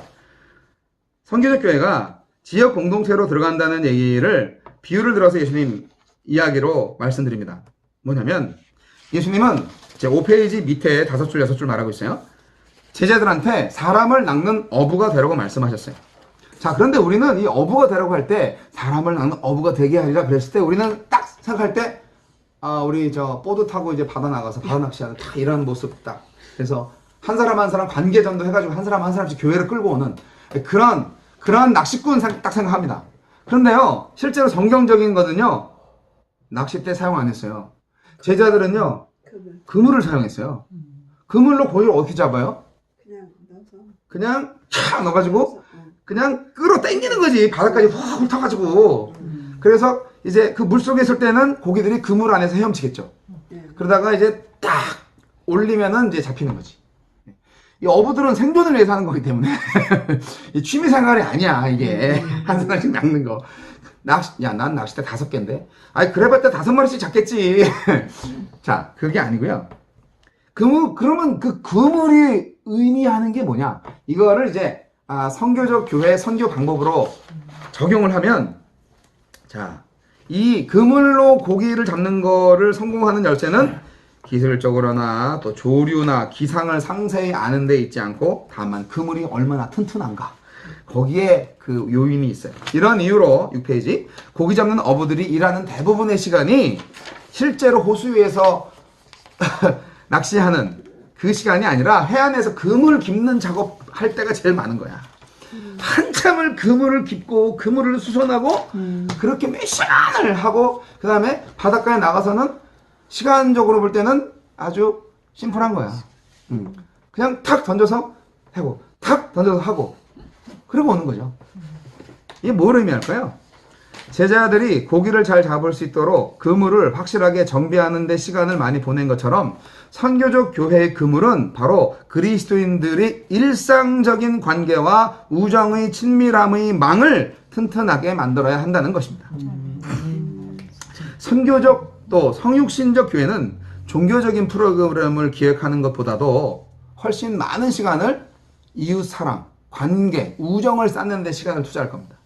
선교적 교회가 지역 공동체로 들어간다는 얘기를 비유를 들어서 예수님 이야기로 말씀드립니다. 뭐냐면 예수님은 제 5페이지 밑에 5줄 6줄 말하고 있어요. 제자들한테 사람을 낚는 어부가 되라고 말씀하셨어요. 자, 그런데 우리는 이 어부가 되라고 할 때 사람을 낚는 어부가 되게 하리라 그랬을 때 우리는 딱 생각할 때 우리 보드 타고 이제 바다 나가서 바다 낚시하는 딱 이런 모습 딱. 그래서 한 사람 한 사람 관계전도 해가지고 한 사람 한 사람씩 교회를 끌고 오는 그런 낚시꾼 딱 생각합니다. 그런데요, 실제로 성경적인 거는요, 낚싯대 사용 안 했어요. 제자들은요, 그물을 사용했어요. 그물로 고기를 어떻게 잡아요? 그냥 촥 넣어가지고 그냥 끌어 당기는 거지. 바닥까지 확 훑어가지고. 그래서 이제 그 물속에 있을 때는 고기들이 그물 안에서 헤엄치겠죠. 그러다가 이제 딱 올리면은 이제 잡히는 거지. 이 어부들은 생존을 위해서 하는 거기 때문에 이 취미 생활이 아니야 이게. 한 사람씩 낚는 거. 난 낚싯대 5개인데. 그래봤자 5마리씩 잡겠지. 자, 그게 아니고요. 그러면 그 그물이 의미하는 게 뭐냐? 이거를 이제 선교적 교회 선교 방법으로 적용을 하면, 자, 이 그물로 고기를 잡는 거를 성공하는 열쇠는 기술적으로나 또 조류나 기상을 상세히 아는 데 있지 않고 다만 그물이 얼마나 튼튼한가, 거기에 그 요인이 있어요. 이런 이유로 6페이지 고기 잡는 어부들이 일하는 대부분의 시간이 실제로 호수 위에서 낚시하는 그 시간이 아니라 해안에서 그물 깁는 작업할 때가 제일 많은 거야. 한참을 그물을 깁고 그물을 수선하고 그렇게 몇 시간을 하고 그 다음에 바닷가에 나가서는 시간적으로 볼 때는 아주 심플한 거야. 그냥 탁 던져서 하고 탁 던져서 하고 그리고 오는 거죠. 이게 뭘 의미할까요? 제자들이 고기를 잘 잡을 수 있도록 그물을 확실하게 정비하는 데 시간을 많이 보낸 것처럼 선교적 교회의 그물은 바로 그리스도인들이 일상적인 관계와 우정의 친밀함의 망을 튼튼하게 만들어야 한다는 것입니다. 선교적 또 성육신적 교회는 종교적인 프로그램을 기획하는 것보다도 훨씬 많은 시간을 이웃 사랑, 관계, 우정을 쌓는 데 시간을 투자할 겁니다.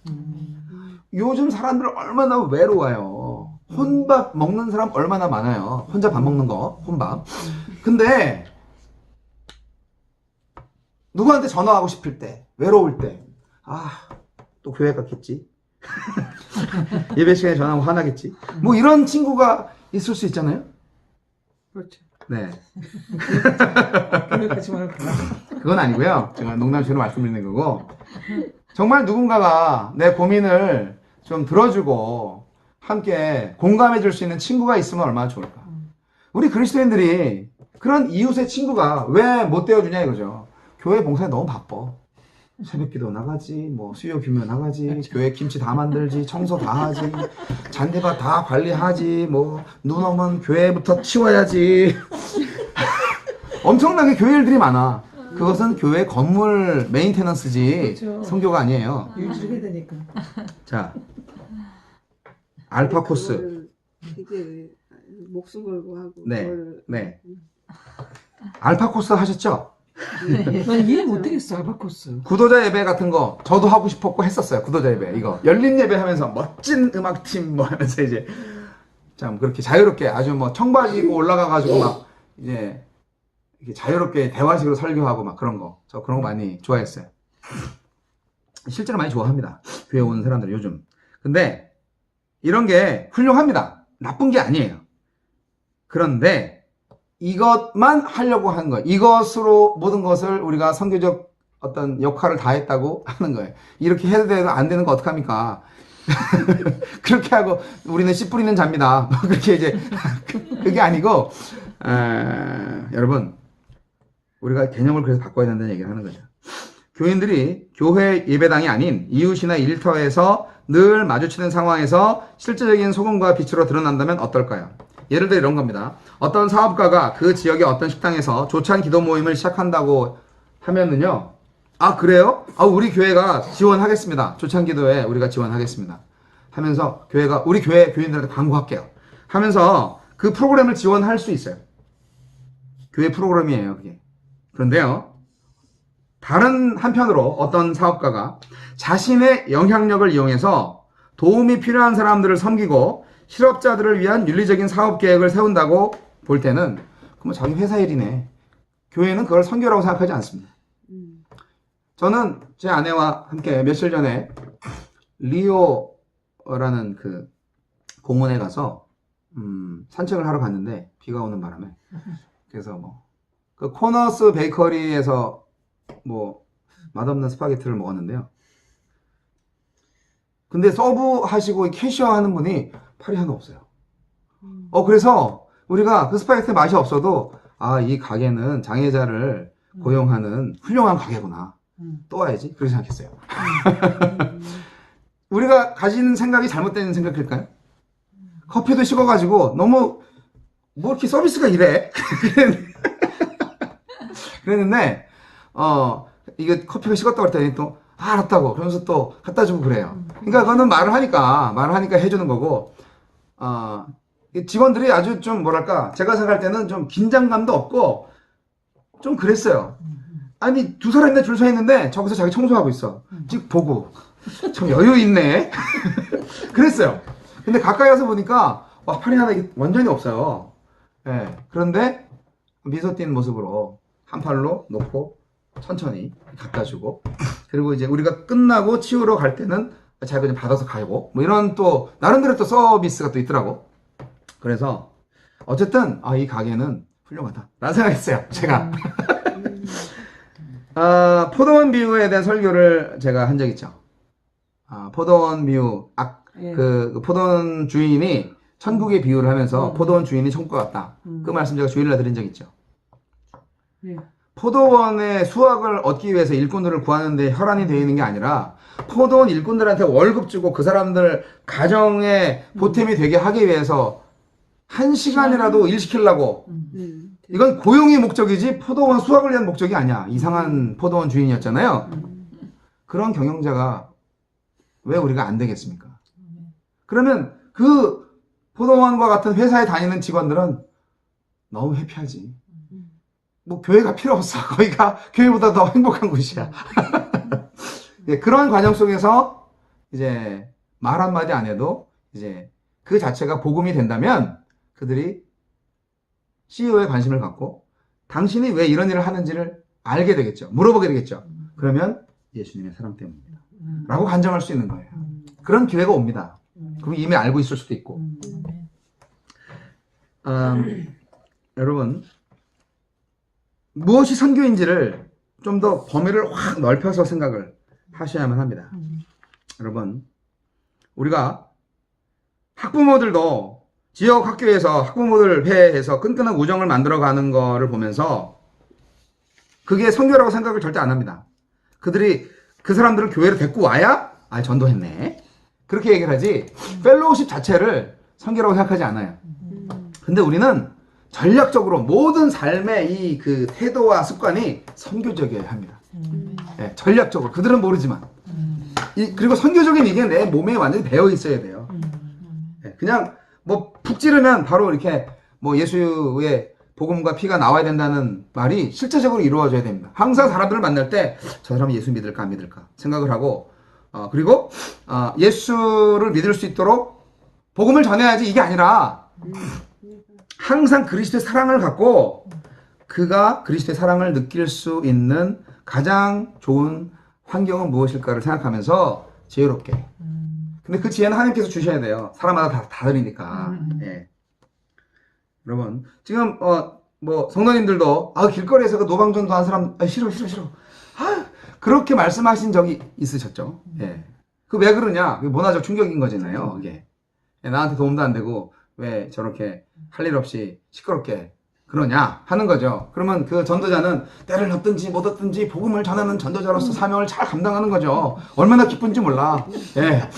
요즘 사람들 얼마나 외로워요. 혼밥 먹는 사람 얼마나 많아요. 혼자 밥 먹는 거, 혼밥. 근데 누구한테 전화하고 싶을 때, 외로울 때, 또 교회 갔겠지. 예배 시간에 전화하면 화나겠지. 뭐 이런 친구가 있을 수 있잖아요. 그렇죠. 네. 교회 같이 말고. 그건 아니고요. 제가 농담식으로 말씀드리는 거고. 정말 누군가가 내 고민을 좀 들어주고 함께 공감해 줄 수 있는 친구가 있으면 얼마나 좋을까. 우리 그리스도인들이 그런 이웃의 친구가 왜 못 되어주냐 이거죠. 교회 봉사에 너무 바빠. 새벽기도 나가지, 뭐 수요 규모 나가지, 교회 김치 다 만들지, 청소 다 하지, 잔디밭 다 관리하지, 뭐 눈 오면 교회부터 치워야지. 엄청나게 교회 일들이 많아. 그것은 교회 건물 메인테넌스지 그렇죠. 성교가 아니에요. 유지해야 되니까. 자, 알파 코스. 그거를 이게 목숨 걸고 하고. 네, 그걸 네. 알파 코스 하셨죠? 난 이해 못하겠어, 아바코스. 구도자 예배 같은 거 저도 하고 싶었고 했었어요. 구도자 예배 이거 열린 예배 하면서 멋진 음악팀 뭐 하면서 이제 참 그렇게 자유롭게 아주 뭐 청바지 입고 올라가가지고 막 이제 이렇게 자유롭게 대화식으로 설교하고 막 그런 거. 저 그런 거 많이 좋아했어요. 실제로 많이 좋아합니다. 교회 오는 사람들 요즘. 근데 이런 게 훌륭합니다. 나쁜 게 아니에요. 그런데 이것만 하려고 하는 거예요. 이것으로 모든 것을 우리가 선교적 어떤 역할을 다 했다고 하는 거예요. 이렇게 해도 돼도 안 되는 거 어떡합니까? 그렇게 하고 우리는 씨 뿌리는 잡니다. 그렇게 이제 그게 아니고 여러분 우리가 개념을 그래서 바꿔야 된다는 얘기를 하는 거죠. 교인들이 교회 예배당이 아닌 이웃이나 일터에서 늘 마주치는 상황에서 실제적인 소금과 빛으로 드러난다면 어떨까요? 예를 들어 이런 겁니다. 어떤 사업가가 그 지역의 어떤 식당에서 조찬 기도 모임을 시작한다고 하면은요. 그래요? 우리 교회가 지원하겠습니다. 조찬 기도에 우리가 지원하겠습니다. 하면서 교회가 우리 교회 교인들한테 광고할게요. 하면서 그 프로그램을 지원할 수 있어요. 교회 프로그램이에요, 그게. 그런데요. 다른 한편으로 어떤 사업가가 자신의 영향력을 이용해서 도움이 필요한 사람들을 섬기고 실업자들을 위한 윤리적인 사업 계획을 세운다고 볼 때는 그럼 자기 회사 일이네. 교회는 그걸 선교라고 생각하지 않습니다. 저는 제 아내와 함께 며칠 전에 리오라는 그 공원에 가서 산책을 하러 갔는데 비가 오는 바람에 그래서 그 코너스 베이커리에서 맛없는 스파게티를 먹었는데요. 근데 서브 하시고 캐셔 하는 분이 팔이 하나 없어요. 그래서 우리가 그 스파게티 맛이 없어도 이 가게는 장애자를 고용하는 훌륭한 가게구나. 또 와야지. 그렇게 생각했어요. 우리가 가진 생각이 잘못된 생각일까요? 커피도 식어가지고 너무 뭐 이렇게 서비스가 이래? 그랬는데 이게 커피가 식었다고 그랬더니 또 알았다고 그러면서 또 갖다 주고 그래요. 그러니까 그거는 말을 하니까 해주는 거고 직원들이 아주 좀 뭐랄까 제가 생각할 때는 좀 긴장감도 없고 좀 그랬어요. 아니 두 사람이나 줄 서 있는데 저기서 자기 청소하고 있어. 쭉 보고 참 여유 있네. 그랬어요. 근데 가까이 와서 보니까 팔이 하나 완전히 없어요. 네. 그런데 미소 띈 모습으로 한 팔로 놓고 천천히 갖다 주고 그리고 이제 우리가 끝나고 치우러 갈 때는 자기가 그냥 받아서 가고 뭐 이런 또 나름대로 또 서비스가 또 있더라고. 그래서 어쨌든 이 가게는 훌륭하다 라는 생각했어요. 제가 포도원 비유에 대한 설교를 제가 한 적 있죠. 포도원 비유 그 포도원 주인이 천국의 비유를 하면서 포도원 주인이 천국 같다. 그 말씀 제가 주일날 드린 적 있죠. 포도원의 수확을 얻기 위해서 일꾼들을 구하는데 혈안이 되어 있는 게 아니라 포도원 일꾼들한테 월급 주고 그 사람들 가정에 보탬이 되게 하기 위해서 1시간이라도 일 시키려고. 이건 고용의 목적이지 포도원 수확을 위한 목적이 아니야. 이상한 포도원 주인이었잖아요. 그런 경영자가 왜 우리가 안 되겠습니까? 그러면 그 포도원과 같은 회사에 다니는 직원들은 너무 해피하지. 뭐 교회가 필요 없어. 거기가 교회보다 더 행복한 곳이야. 예, 그런 과정 속에서 이제 말 한마디 안 해도 이제 그 자체가 복음이 된다면 그들이 CEO에 관심을 갖고 당신이 왜 이런 일을 하는지를 알게 되겠죠. 물어보게 되겠죠. 그러면 예수님의 사랑 때문입니다. 라고 간증할 수 있는 거예요. 그런 기회가 옵니다. 그럼 이미 알고 있을 수도 있고. 여러분, 무엇이 선교인지를 좀 더 범위를 확 넓혀서 생각을 하셔야만 합니다. 여러분, 우리가 학부모들도 지역 학교에서 학부모들 회에서 끈끈한 우정을 만들어가는 거를 보면서 그게 선교라고 생각을 절대 안 합니다. 그들이 그 사람들을 교회로 데리고 와야 전도했네. 그렇게 얘기를 하지 펠로우십 자체를 선교라고 생각하지 않아요. 근데 우리는 전략적으로 모든 삶의 이 그 태도와 습관이 선교적이어야 합니다. 네, 전략적으로. 그들은 모르지만. 그리고 선교적인 이게 내 몸에 완전히 배어 있어야 돼요. 네, 그냥 뭐 푹 찌르면 바로 이렇게 뭐 예수의 복음과 피가 나와야 된다는 말이 실제적으로 이루어져야 됩니다. 항상 사람들을 만날 때 저 사람은 예수 믿을까 안 믿을까 생각을 하고 그리고 예수를 믿을 수 있도록 복음을 전해야지 이게 아니라 항상 그리스도의 사랑을 갖고 그가 그리스도의 사랑을 느낄 수 있는 가장 좋은 환경은 무엇일까를 생각하면서 지혜롭게. 근데 그 지혜는 하나님께서 주셔야 돼요. 사람마다 다 다르니까. 예. 여러분, 지금 뭐 성도님들도 길거리에서 그 노방전도 한 사람 싫어. 그렇게 말씀하신 적이 있으셨죠? 예. 그 왜 그러냐? 그게 문화적 충격인 거잖아요. 이게 나한테 도움도 안 되고 왜 저렇게 할 일 없이 시끄럽게 그러냐 하는 거죠. 그러면 그 전도자는 때를 얻든지 못 얻든지 복음을 전하는 전도자로서 사명을 잘 감당하는 거죠. 얼마나 기쁜지 몰라. 예.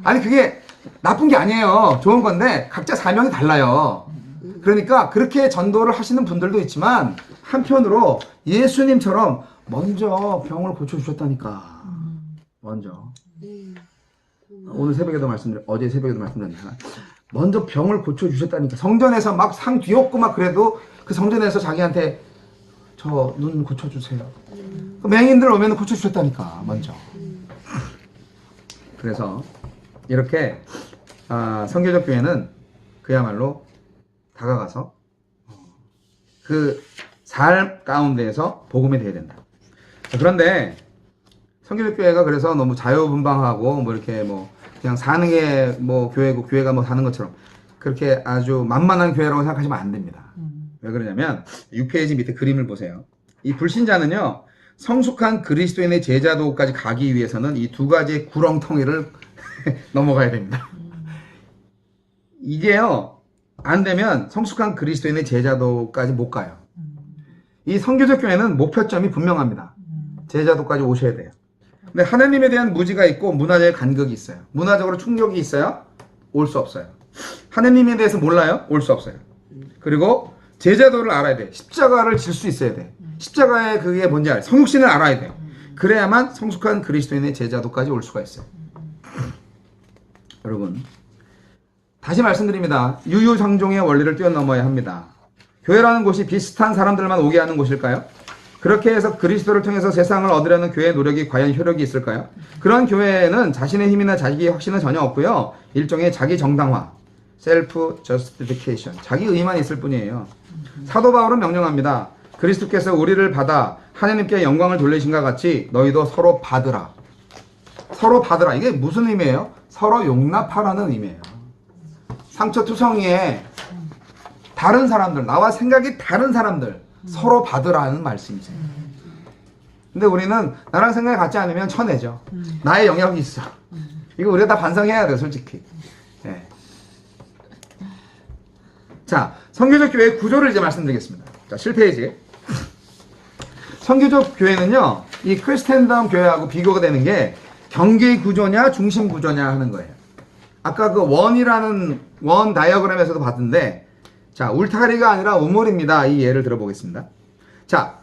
아니 그게 나쁜 게 아니에요. 좋은 건데 각자 사명이 달라요. 그러니까 그렇게 전도를 하시는 분들도 있지만 한편으로 예수님처럼 먼저 병을 고쳐주셨다니까. 먼저. 오늘 새벽에도 어제 새벽에도 말씀드렸잖아. 먼저 병을 고쳐주셨다니까. 성전에서 막 상 뒤엎고 막 그래도 그 성전에서 자기한테 저 눈 고쳐주세요. 그 맹인들 오면 고쳐주셨다니까. 먼저. 그래서 이렇게 선교적 교회는 그야말로 다가가서 그 삶 가운데에서 복음이 되어야 된다. 그런데 선교적 교회가 그래서 너무 자유분방하고 뭐 이렇게 뭐 그냥 사는 게 뭐 교회고 교회가 뭐 사는 것처럼 그렇게 아주 만만한 교회라고 생각하시면 안 됩니다. 왜 그러냐면 6페이지 밑에 그림을 보세요. 이 불신자는요 성숙한 그리스도인의 제자도까지 가기 위해서는 이 두 가지의 구렁텅이를 넘어가야 됩니다. 이게요 안 되면 성숙한 그리스도인의 제자도까지 못 가요. 이 선교적 교회는 목표점이 분명합니다. 제자도까지 오셔야 돼요. 근데 하나님에 대한 무지가 있고 문화적인 간극이 있어요. 문화적으로 충격이 있어요. 올 수 없어요. 하나님에 대해서 몰라요. 올 수 없어요. 그리고 제자도를 알아야 돼. 십자가를 질 수 있어야 돼. 십자가의 그게 뭔지 알아요. 성육신을 알아야 돼요. 그래야만 성숙한 그리스도인의 제자도까지 올 수가 있어요. 여러분 다시 말씀드립니다. 유유상종의 원리를 뛰어넘어야 합니다. 교회라는 곳이 비슷한 사람들만 오게 하는 곳일까요? 그렇게 해서 그리스도를 통해서 세상을 얻으려는 교회의 노력이 과연 효력이 있을까요? 그런 교회는 자신의 힘이나 자기의 확신은 전혀 없고요. 일종의 자기 정당화, 셀프 저스티피케이션, 자기 의만 있을 뿐이에요. 사도 바울은 명령합니다. 그리스도께서 우리를 받아 하나님께 영광을 돌리신과 같이 너희도 서로 받으라. 서로 받으라. 이게 무슨 의미예요? 서로 용납하라는 의미예요. 상처투성이에 다른 사람들, 나와 생각이 다른 사람들 서로 받으라는 말씀이세요. 근데 우리는 나랑 생각이 같지 않으면 쳐내죠. 나의 영역이 있어. 이거 우리가 다 반성해야 돼요, 솔직히. 네. 자, 선교적 교회의 구조를 이제 말씀드리겠습니다. 자, 7페이지. 선교적 교회는요, 이 크리스텐덤 교회하고 비교가 되는 게 경계 구조냐 중심 구조냐 하는 거예요. 아까 그 원이라는 원 다이어그램에서도 봤는데, 자, 울타리가 아니라 우물입니다. 이 예를 들어보겠습니다. 자,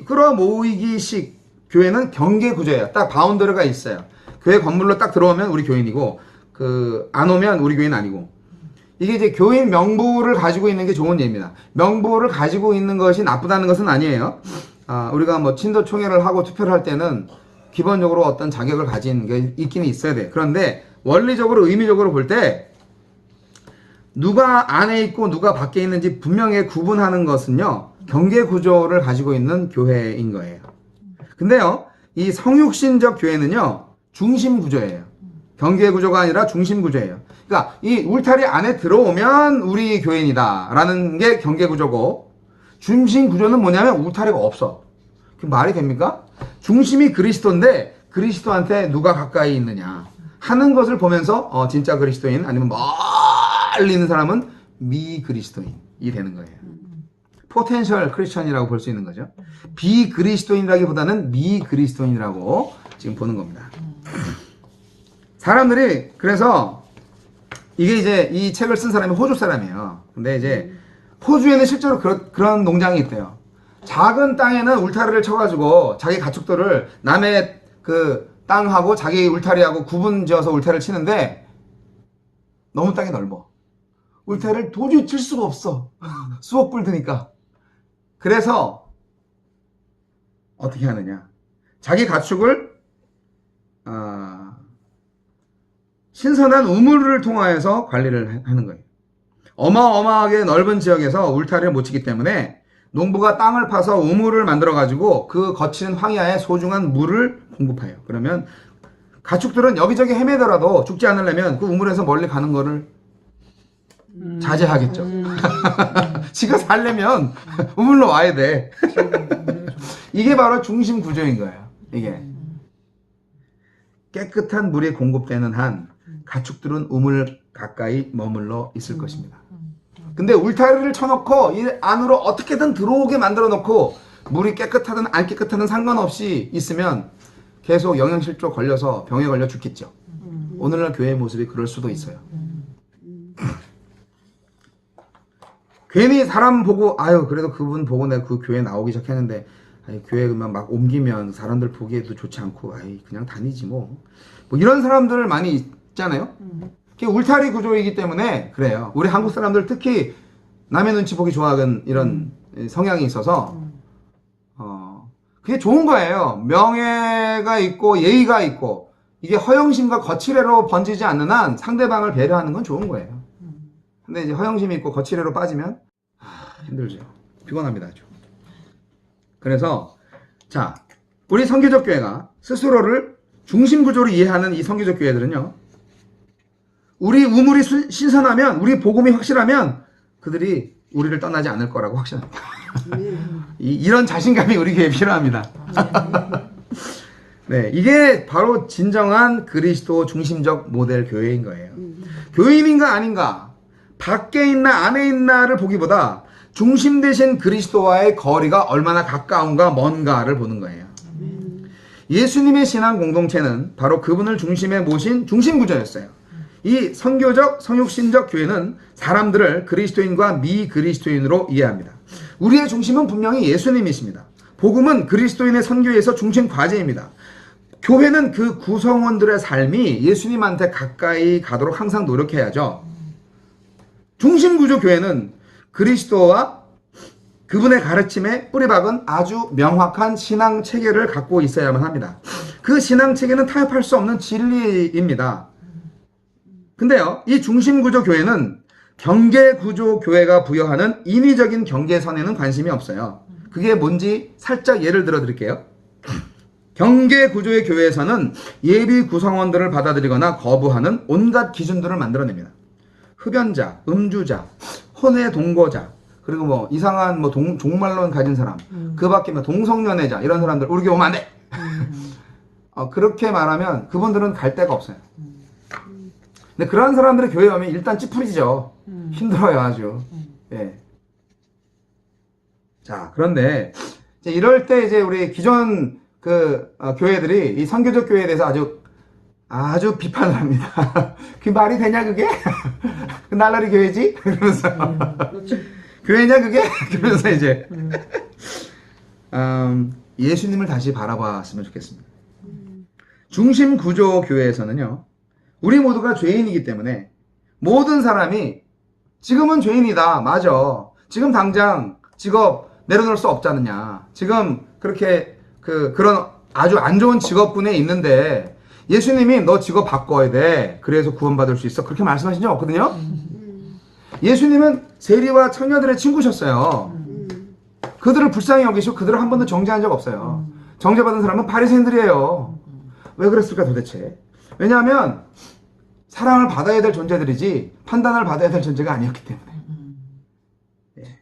끌어모이기식 교회는 경계 구조예요. 딱 바운더리가 있어요. 교회 건물로 딱 들어오면 우리 교인이고, 안 오면 우리 교인 아니고. 이게 이제 교인 명부를 가지고 있는 게 좋은 예입니다. 명부를 가지고 있는 것이 나쁘다는 것은 아니에요. 우리가 뭐 친도 총회를 하고 투표를 할 때는 기본적으로 어떤 자격을 가진 게 있긴 있어야 돼. 그런데 원리적으로 의미적으로 볼 때 누가 안에 있고 누가 밖에 있는지 분명히 구분하는 것은요, 경계 구조를 가지고 있는 교회인 거예요. 근데요, 이 성육신적 교회는요, 중심 구조예요. 경계 구조가 아니라 중심 구조예요. 그러니까 이 울타리 안에 들어오면 우리 교인이다라는 게 경계 구조고, 중심 구조는 뭐냐면 울타리가 없어. 그 말이 됩니까? 중심이 그리스도인데 그리스도한테 누가 가까이 있느냐 하는 것을 보면서 진짜 그리스도인 아니면 멀리 있는 사람은 미그리스도인이 되는 거예요. 포텐셜 크리스천이라고 볼 수 있는 거죠. 비그리스도인이라기보다는 미그리스도인이라고 지금 보는 겁니다. 사람들이 그래서 이게 이제 이 책을 쓴 사람이 호주 사람이에요. 근데 이제 호주에는 실제로 그런 농장이 있대요. 작은 땅에는 울타리를 쳐가지고 자기 가축들을 남의 그 땅하고 자기 울타리하고 구분 지어서 울타리를 치는데 너무 땅이 넓어. 울타리를 도저히 칠 수가 없어. 수억 불 드니까. 그래서 어떻게 하느냐. 자기 가축을 신선한 우물을 통하여서 관리를 하는 거예요. 어마어마하게 넓은 지역에서 울타리를 못 치기 때문에 농부가 땅을 파서 우물을 만들어가지고 그 거친 황야에 소중한 물을 공급해요. 그러면 가축들은 여기저기 헤매더라도 죽지 않으려면 그 우물에서 멀리 가는 거를 자제하겠죠. 지가 살려면 우물로 와야 돼. 이게 바로 중심 구조인 거예요. 이게 깨끗한 물이 공급되는 한 가축들은 우물 가까이 머물러 있을 것입니다. 근데 울타리를 쳐놓고 이 안으로 어떻게든 들어오게 만들어 놓고 물이 깨끗하든 안 깨끗하든 상관없이 있으면 계속 영양실조 걸려서 병에 걸려 죽겠죠. 오늘날 교회의 모습이 그럴 수도 있어요. 괜히 사람 보고 그래도 그분 보고 내가 그 교회 나오기 시작했는데 교회 그만 막 옮기면 사람들 보기에도 좋지 않고 그냥 다니지 뭐 이런 사람들 많이 있잖아요. 그게 울타리 구조이기 때문에 그래요. 우리 한국 사람들 특히 남의 눈치 보기 좋아하는 이런 성향이 있어서 그게 좋은 거예요. 명예가 있고 예의가 있고 이게 허영심과 거칠애로 번지지 않는 한 상대방을 배려하는 건 좋은 거예요. 근데 이제 허영심이 있고 거칠애로 빠지면 힘들죠. 피곤합니다. 아주. 그래서 자, 우리 선교적 교회가 스스로를 중심 구조로 이해하는 이 선교적 교회들은요, 우리 우물이 신선하면, 우리 복음이 확실하면 그들이 우리를 떠나지 않을 거라고 확신합니다. 이런 자신감이 우리 교회에 필요합니다. 네, 이게 바로 진정한 그리스도 중심적 모델 교회인 거예요. 교인인가 아닌가, 밖에 있나 안에 있나를 보기보다 중심 대신 그리스도와의 거리가 얼마나 가까운가 먼가를 보는 거예요. 예수님의 신앙 공동체는 바로 그분을 중심에 모신 중심 구조였어요. 이 선교적, 성육신적 교회는 사람들을 그리스도인과 미그리스도인으로 이해합니다. 우리의 중심은 분명히 예수님이십니다. 복음은 그리스도인의 선교에서 중심 과제입니다. 교회는 그 구성원들의 삶이 예수님한테 가까이 가도록 항상 노력해야죠. 중심구조 교회는 그리스도와 그분의 가르침에 뿌리박은 아주 명확한 신앙 체계를 갖고 있어야만 합니다. 그 신앙 체계는 타협할 수 없는 진리입니다. 근데요, 이 중심구조 교회는 경계구조 교회가 부여하는 인위적인 경계선에는 관심이 없어요. 그게 뭔지 살짝 예를 들어 드릴게요. 경계구조의 교회에서는 예비 구성원들을 받아들이거나 거부하는 온갖 기준들을 만들어냅니다. 흡연자, 음주자, 혼의 동거자, 그리고 뭐 이상한 뭐 종말론 가진 사람, 그 밖에 뭐 동성연애자 이런 사람들 우리 교회 오면 안 돼. 그렇게 말하면 그분들은 갈 데가 없어요. 근데 그런 사람들이 교회에 오면 일단 찌푸리죠. 힘들어요 아주. 예. 자, 그런데 이럴 때 이제 우리 기존 교회들이 이 선교적 교회에 대해서 아주 비판을 합니다. 그 말이 되냐 그게? 그 날라리 교회지? 그러면서 그렇죠. 교회냐 그게? 그러면서 이제 예수님을 다시 바라봤으면 좋겠습니다. 중심 구조 교회에서는요, 우리 모두가 죄인이기 때문에 모든 사람이 지금은 죄인이다. 맞아. 지금 당장 직업 내려놓을 수 없지 않느냐. 지금 그렇게 그런 아주 안 좋은 직업군에 있는데 예수님이 너 직업 바꿔야 돼. 그래서 구원받을 수 있어. 그렇게 말씀하신 적 없거든요. 예수님은 세리와 처녀들의 친구셨어요. 그들을 불쌍히 여기시고 그들을 한 번도 정죄한 적 없어요. 정죄받은 사람은 바리새인들이에요. 왜 그랬을까 도대체? 왜냐하면 사랑을 받아야 될 존재들이지 판단을 받아야 될 존재가 아니었기 때문에. 예.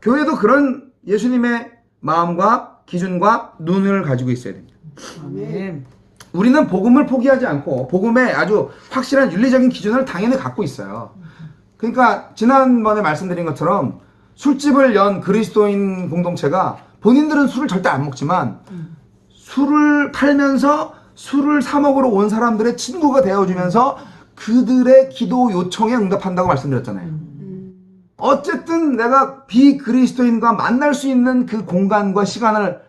교회도 그런 예수님의 마음과 기준과 눈을 가지고 있어야 됩니다. 아멘. 우리는 복음을 포기하지 않고 복음의 아주 확실한 윤리적인 기준을 당연히 갖고 있어요. 그러니까 지난번에 말씀드린 것처럼 술집을 연 그리스도인 공동체가 본인들은 술을 절대 안 먹지만 술을 팔면서 술을 사 먹으러 온 사람들의 친구가 되어주면서 그들의 기도 요청에 응답한다고 말씀드렸잖아요. 어쨌든 내가 비그리스도인과 만날 수 있는 그 공간과 시간을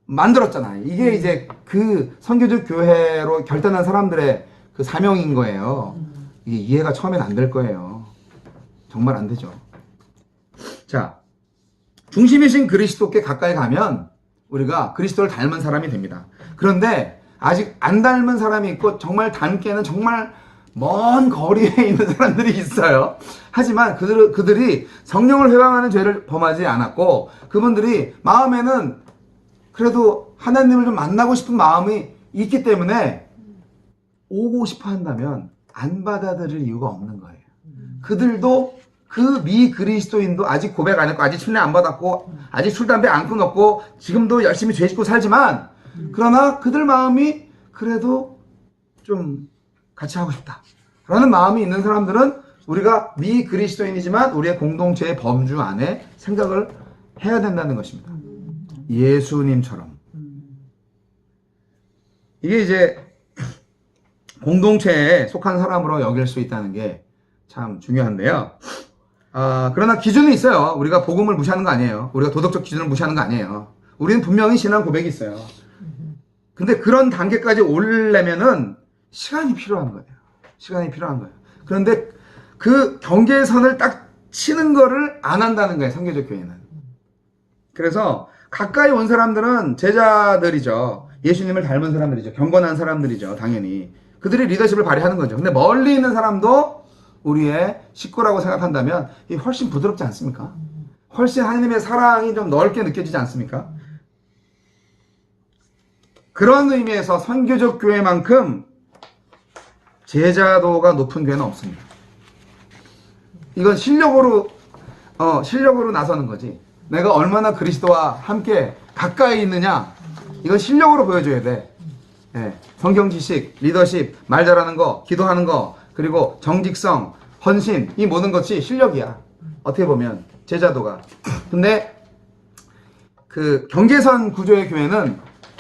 만들었잖아요. 이게 이제 그 선교적 교회로 결단한 사람들의 그 사명인 거예요. 이게 이해가 처음엔 안 될 거예요. 정말 안 되죠. 자, 중심이신 그리스도께 가까이 가면 우리가 그리스도를 닮은 사람이 됩니다. 그런데 아직 안 닮은 사람이 있고 정말 닮게는 정말 먼 거리에 있는 사람들이 있어요. 하지만 그들이 성령을 회방하는 죄를 범하지 않았고 그분들이 마음에는 그래도 하나님을 좀 만나고 싶은 마음이 있기 때문에 오고 싶어 한다면 안 받아들일 이유가 없는 거예요. 그들도 그 미그리스도인도 아직 고백 안 했고 아직 침례 안 받았고 아직 술 담배 안 끊었고 지금도 열심히 죄 짓고 살지만 그러나 그들 마음이 그래도 좀 같이 하고 싶다 라는 마음이 있는 사람들은 우리가 미그리스도인이지만 우리의 공동체의 범주 안에 생각을 해야 된다는 것입니다. 예수님처럼. 이게 이제 공동체에 속한 사람으로 여길 수 있다는 게 참 중요한데요. 그러나 기준이 있어요. 우리가 복음을 무시하는 거 아니에요. 우리가 도덕적 기준을 무시하는 거 아니에요. 우리는 분명히 신앙 고백이 있어요. 근데 그런 단계까지 오려면은 시간이 필요한 거예요. 시간이 필요한 거예요. 그런데 그 경계선을 딱 치는 거를 안 한다는 거예요. 선교적 교회는. 그래서 가까이 온 사람들은 제자들이죠. 예수님을 닮은 사람들이죠. 경건한 사람들이죠. 당연히. 그들이 리더십을 발휘하는 거죠. 근데 멀리 있는 사람도 우리의 식구라고 생각한다면 이게 훨씬 부드럽지 않습니까? 훨씬 하나님의 사랑이 좀 넓게 느껴지지 않습니까? 그런 의미에서 선교적 교회만큼 제자도가 높은 교회는 없습니다. 이건 실력으로 나서는 거지. 내가 얼마나 그리스도와 함께 가까이 있느냐, 이건 실력으로 보여줘야 돼. 예, 성경 지식, 리더십, 말 잘하는 거, 기도하는 거, 그리고 정직성, 헌신, 이 모든 것이 실력이야. 어떻게 보면 제자도가. 근데 그 경계선 구조의 교회는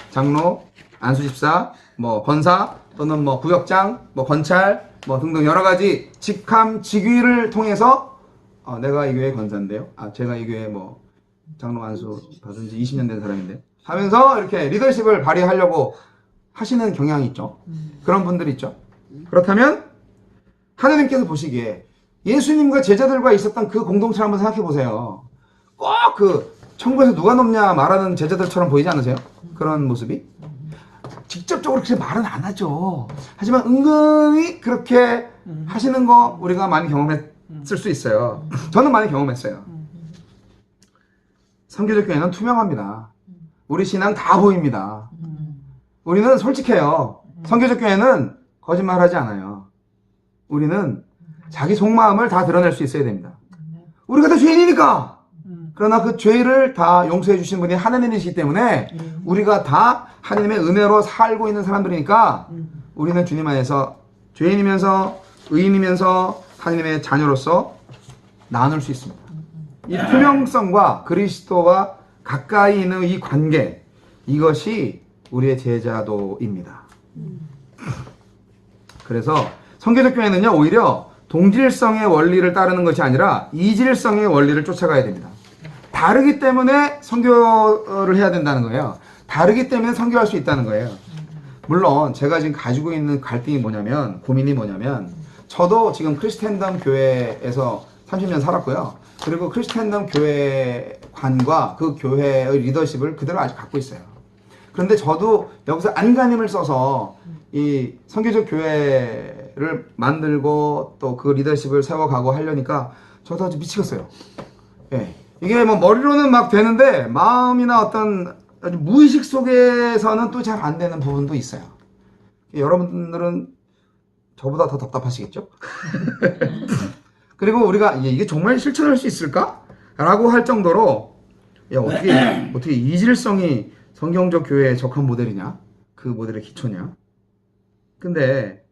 장로, 안수집사, 뭐 권사, 또는 뭐 구역장, 뭐 권찰, 뭐 등등 여러 가지 직함, 직위를 통해서 내가 이 교회 권사인데요. 제가 이 교회 뭐 장로 안수 받은 지 20년 된 사람인데 하면서 이렇게 리더십을 발휘하려고 하시는 경향이 있죠. 그런 분들이 있죠. 그렇다면 하나님께서 보시기에 예수님과 제자들과 있었던 그 공동체를 한번 생각해 보세요. 꼭 그 천국에서 누가 높냐 말하는 제자들처럼 보이지 않으세요? 그런 모습이? 직접적으로 그렇게 말은 안 하죠. 하지만 은근히 그렇게 하시는 거 우리가 많이 경험했을 수 있어요. 저는 많이 경험했어요. 선교적 교회는 투명합니다. 우리 신앙 다 보입니다. 우리는 솔직해요. 선교적 교회는 거짓말하지 않아요. 우리는 자기 속마음을 다 드러낼 수 있어야 됩니다. 우리가 다 죄인이니까. 그러나 그 죄를 다 용서해 주신 분이 하나님이시기 때문에 우리가 다 하나님의 은혜로 살고 있는 사람들이니까 우리는 주님 안에서 죄인이면서 의인이면서 하나님의 자녀로서 나눌 수 있습니다. 이 투명성과 그리스도와 가까이 있는 이 관계, 이것이 우리의 제자도입니다. 그래서 성교적 교회는요, 오히려 동질성의 원리를 따르는 것이 아니라 이질성의 원리를 쫓아가야 됩니다. 다르기 때문에 선교를 해야 된다는 거예요. 다르기 때문에 선교할 수 있다는 거예요. 물론 제가 지금 가지고 있는 갈등이 뭐냐면, 고민이 뭐냐면, 저도 지금 크리스텐덤 교회에서 30년 살았고요. 그리고 크리스텐덤 교회관과 그 교회의 리더십을 그대로 아직 갖고 있어요. 그런데 저도 여기서 안간힘을 써서 이 선교적 교회를 만들고 또 그 리더십을 세워가고 하려니까 저도 아주 미치겠어요. 예. 이게 뭐 머리로는 막 되는데 마음이나 어떤 아주 무의식 속에서는 또 잘 안 되는 부분도 있어요. 여러분들은 저보다 더 답답하시겠죠? 그리고 우리가 이게 정말 실천할 수 있을까? 라고 할 정도로 야, 어떻게 이질성이 성경적 교회에 적합 모델이냐? 그 모델의 기초냐? 근데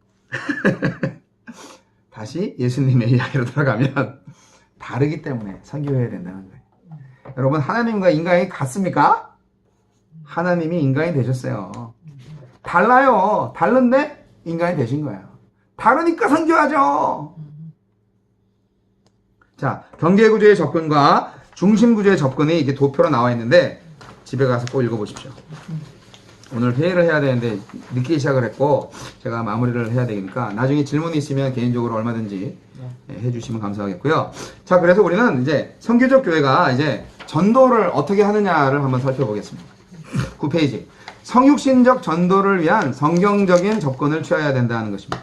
다시 예수님의 이야기로 돌아가면 다르기 때문에 선교해야 된다는 거예요. 여러분, 하나님과 인간이 같습니까? 하나님이 인간이 되셨어요. 달라요. 다른데 인간이 되신 거예요. 다르니까 선교하죠. 자, 경계구조의 접근과 중심구조의 접근이 이게 도표로 나와 있는데 집에 가서 꼭 읽어보십시오. 오늘 회의를 해야 되는데 늦게 시작을 했고 제가 마무리를 해야 되니까 나중에 질문이 있으면 개인적으로 얼마든지 해주시면 감사하겠고요. 자, 그래서 우리는 이제 선교적 교회가 이제 전도를 어떻게 하느냐를 한번 살펴보겠습니다. 9페이지. 성육신적 전도를 위한 성경적인 접근을 취해야 된다는 것입니다.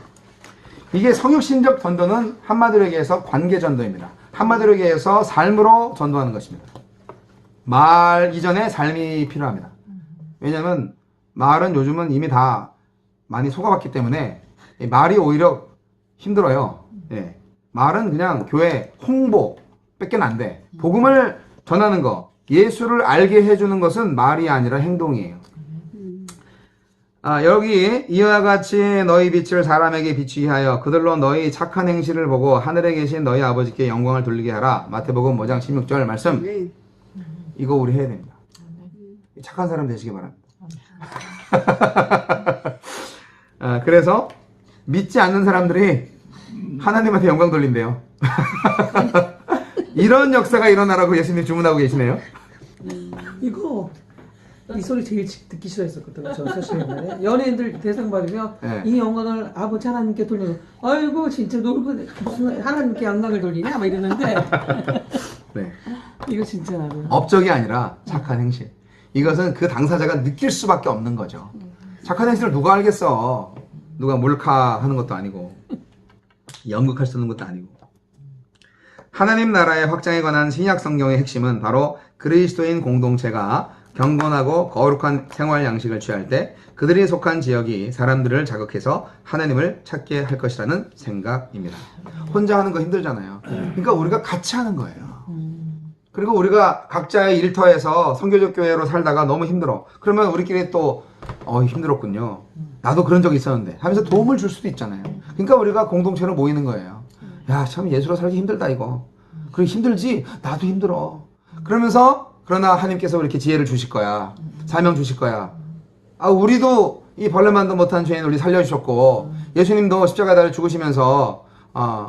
이게 성육신적 전도는 한마디로 얘기해서 관계 전도입니다. 한마디로 얘기해서 삶으로 전도하는 것입니다. 말 이전에 삶이 필요합니다. 왜냐하면 말은 요즘은 이미 다 많이 속아봤기 때문에 말이 오히려 힘들어요. 예. 말은 그냥 교회 홍보 뺏겨는 안 돼. 복음을 전하는 거, 예수를 알게 해주는 것은 말이 아니라 행동이에요. 여기 이와 같이 너희 빛을 사람에게 비추게 하여 그들로 너희 착한 행실을 보고 하늘에 계신 너희 아버지께 영광을 돌리게 하라. 마태복음 5장 16절 말씀. 네. 이거 우리 해야 됩니다. 착한 사람 되시기 바랍니다. 그래서 믿지 않는 사람들이 하나님한테 영광 돌린대요. 이런 역사가 일어나라고 예수님 주문하고 계시네요. 이거 이 소리 제일 듣기 싫어했었거든요. 저 사실 옛날에 연예인들 대상 받으면 네. 이 영광을 아버지 하나님께 돌리는. 아이고 진짜 놀고 무슨 하나님께 영광을 돌리냐 막 이러는데 네. 이거 진짜 나도 업적이 아니라 착한 행실. 이것은 그 당사자가 느낄 수밖에 없는 거죠. 착한 행실을 누가 알겠어. 누가 몰카하는 것도 아니고 연극할 수 있는 것도 아니고. 하나님 나라의 확장에 관한 신약 성경의 핵심은 바로 그리스도인 공동체가 경건하고 거룩한 생활 양식을 취할 때 그들이 속한 지역이 사람들을 자극해서 하나님을 찾게 할 것이라는 생각입니다. 혼자 하는 거 힘들잖아요. 그러니까 우리가 같이 하는 거예요. 그리고 우리가 각자의 일터에서 선교적 교회로 살다가 너무 힘들어. 그러면 우리끼리 또 힘들었군요. 나도 그런 적이 있었는데 하면서 도움을 줄 수도 있잖아요. 그러니까 우리가 공동체로 모이는 거예요. 야, 참 예수로 살기 힘들다 이거. 그래 힘들지? 나도 힘들어. 그러나 하나님께서 이렇게 지혜를 주실 거야. 사명 주실 거야. 우리도 이 벌레만도 못한 죄인 우리 살려주셨고 예수님도 십자가에 달려 죽으시면서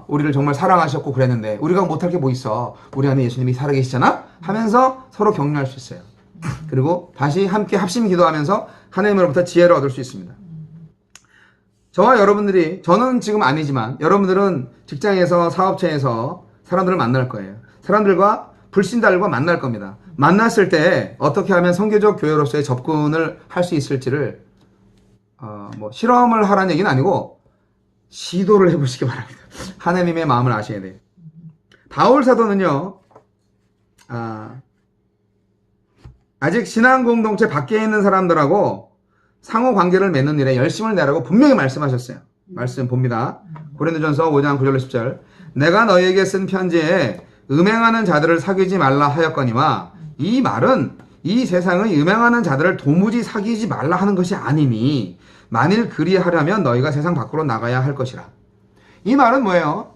우리를 정말 사랑하셨고 그랬는데 우리가 못할 게 뭐 있어. 우리 안에 예수님이 살아계시잖아? 하면서 서로 격려할 수 있어요. 그리고 다시 함께 합심 기도하면서 하나님으로부터 지혜를 얻을 수 있습니다. 저와 여러분들이, 저는 지금 아니지만 여러분들은 직장에서 사업체에서 사람들을 만날 거예요. 사람들과 불신자들과 만날 겁니다. 만났을 때 어떻게 하면 선교적 교회로서의 접근을 할 수 있을지를 실험을 하라는 얘기는 아니고 시도를 해보시기 바랍니다. 하나님의 마음을 아셔야 돼요. 바울 사도는요, 아직 신앙 공동체 밖에 있는 사람들하고 상호 관계를 맺는 일에 열심을 내라고 분명히 말씀하셨어요. 말씀 봅니다. 고린도전서 5장 9절 10절. 내가 너희에게 쓴 편지에 음행하는 자들을 사귀지 말라 하였거니와 이 말은 이 세상의 음행하는 자들을 도무지 사귀지 말라 하는 것이 아니니 만일 그리하려면 너희가 세상 밖으로 나가야 할 것이라. 이 말은 뭐예요?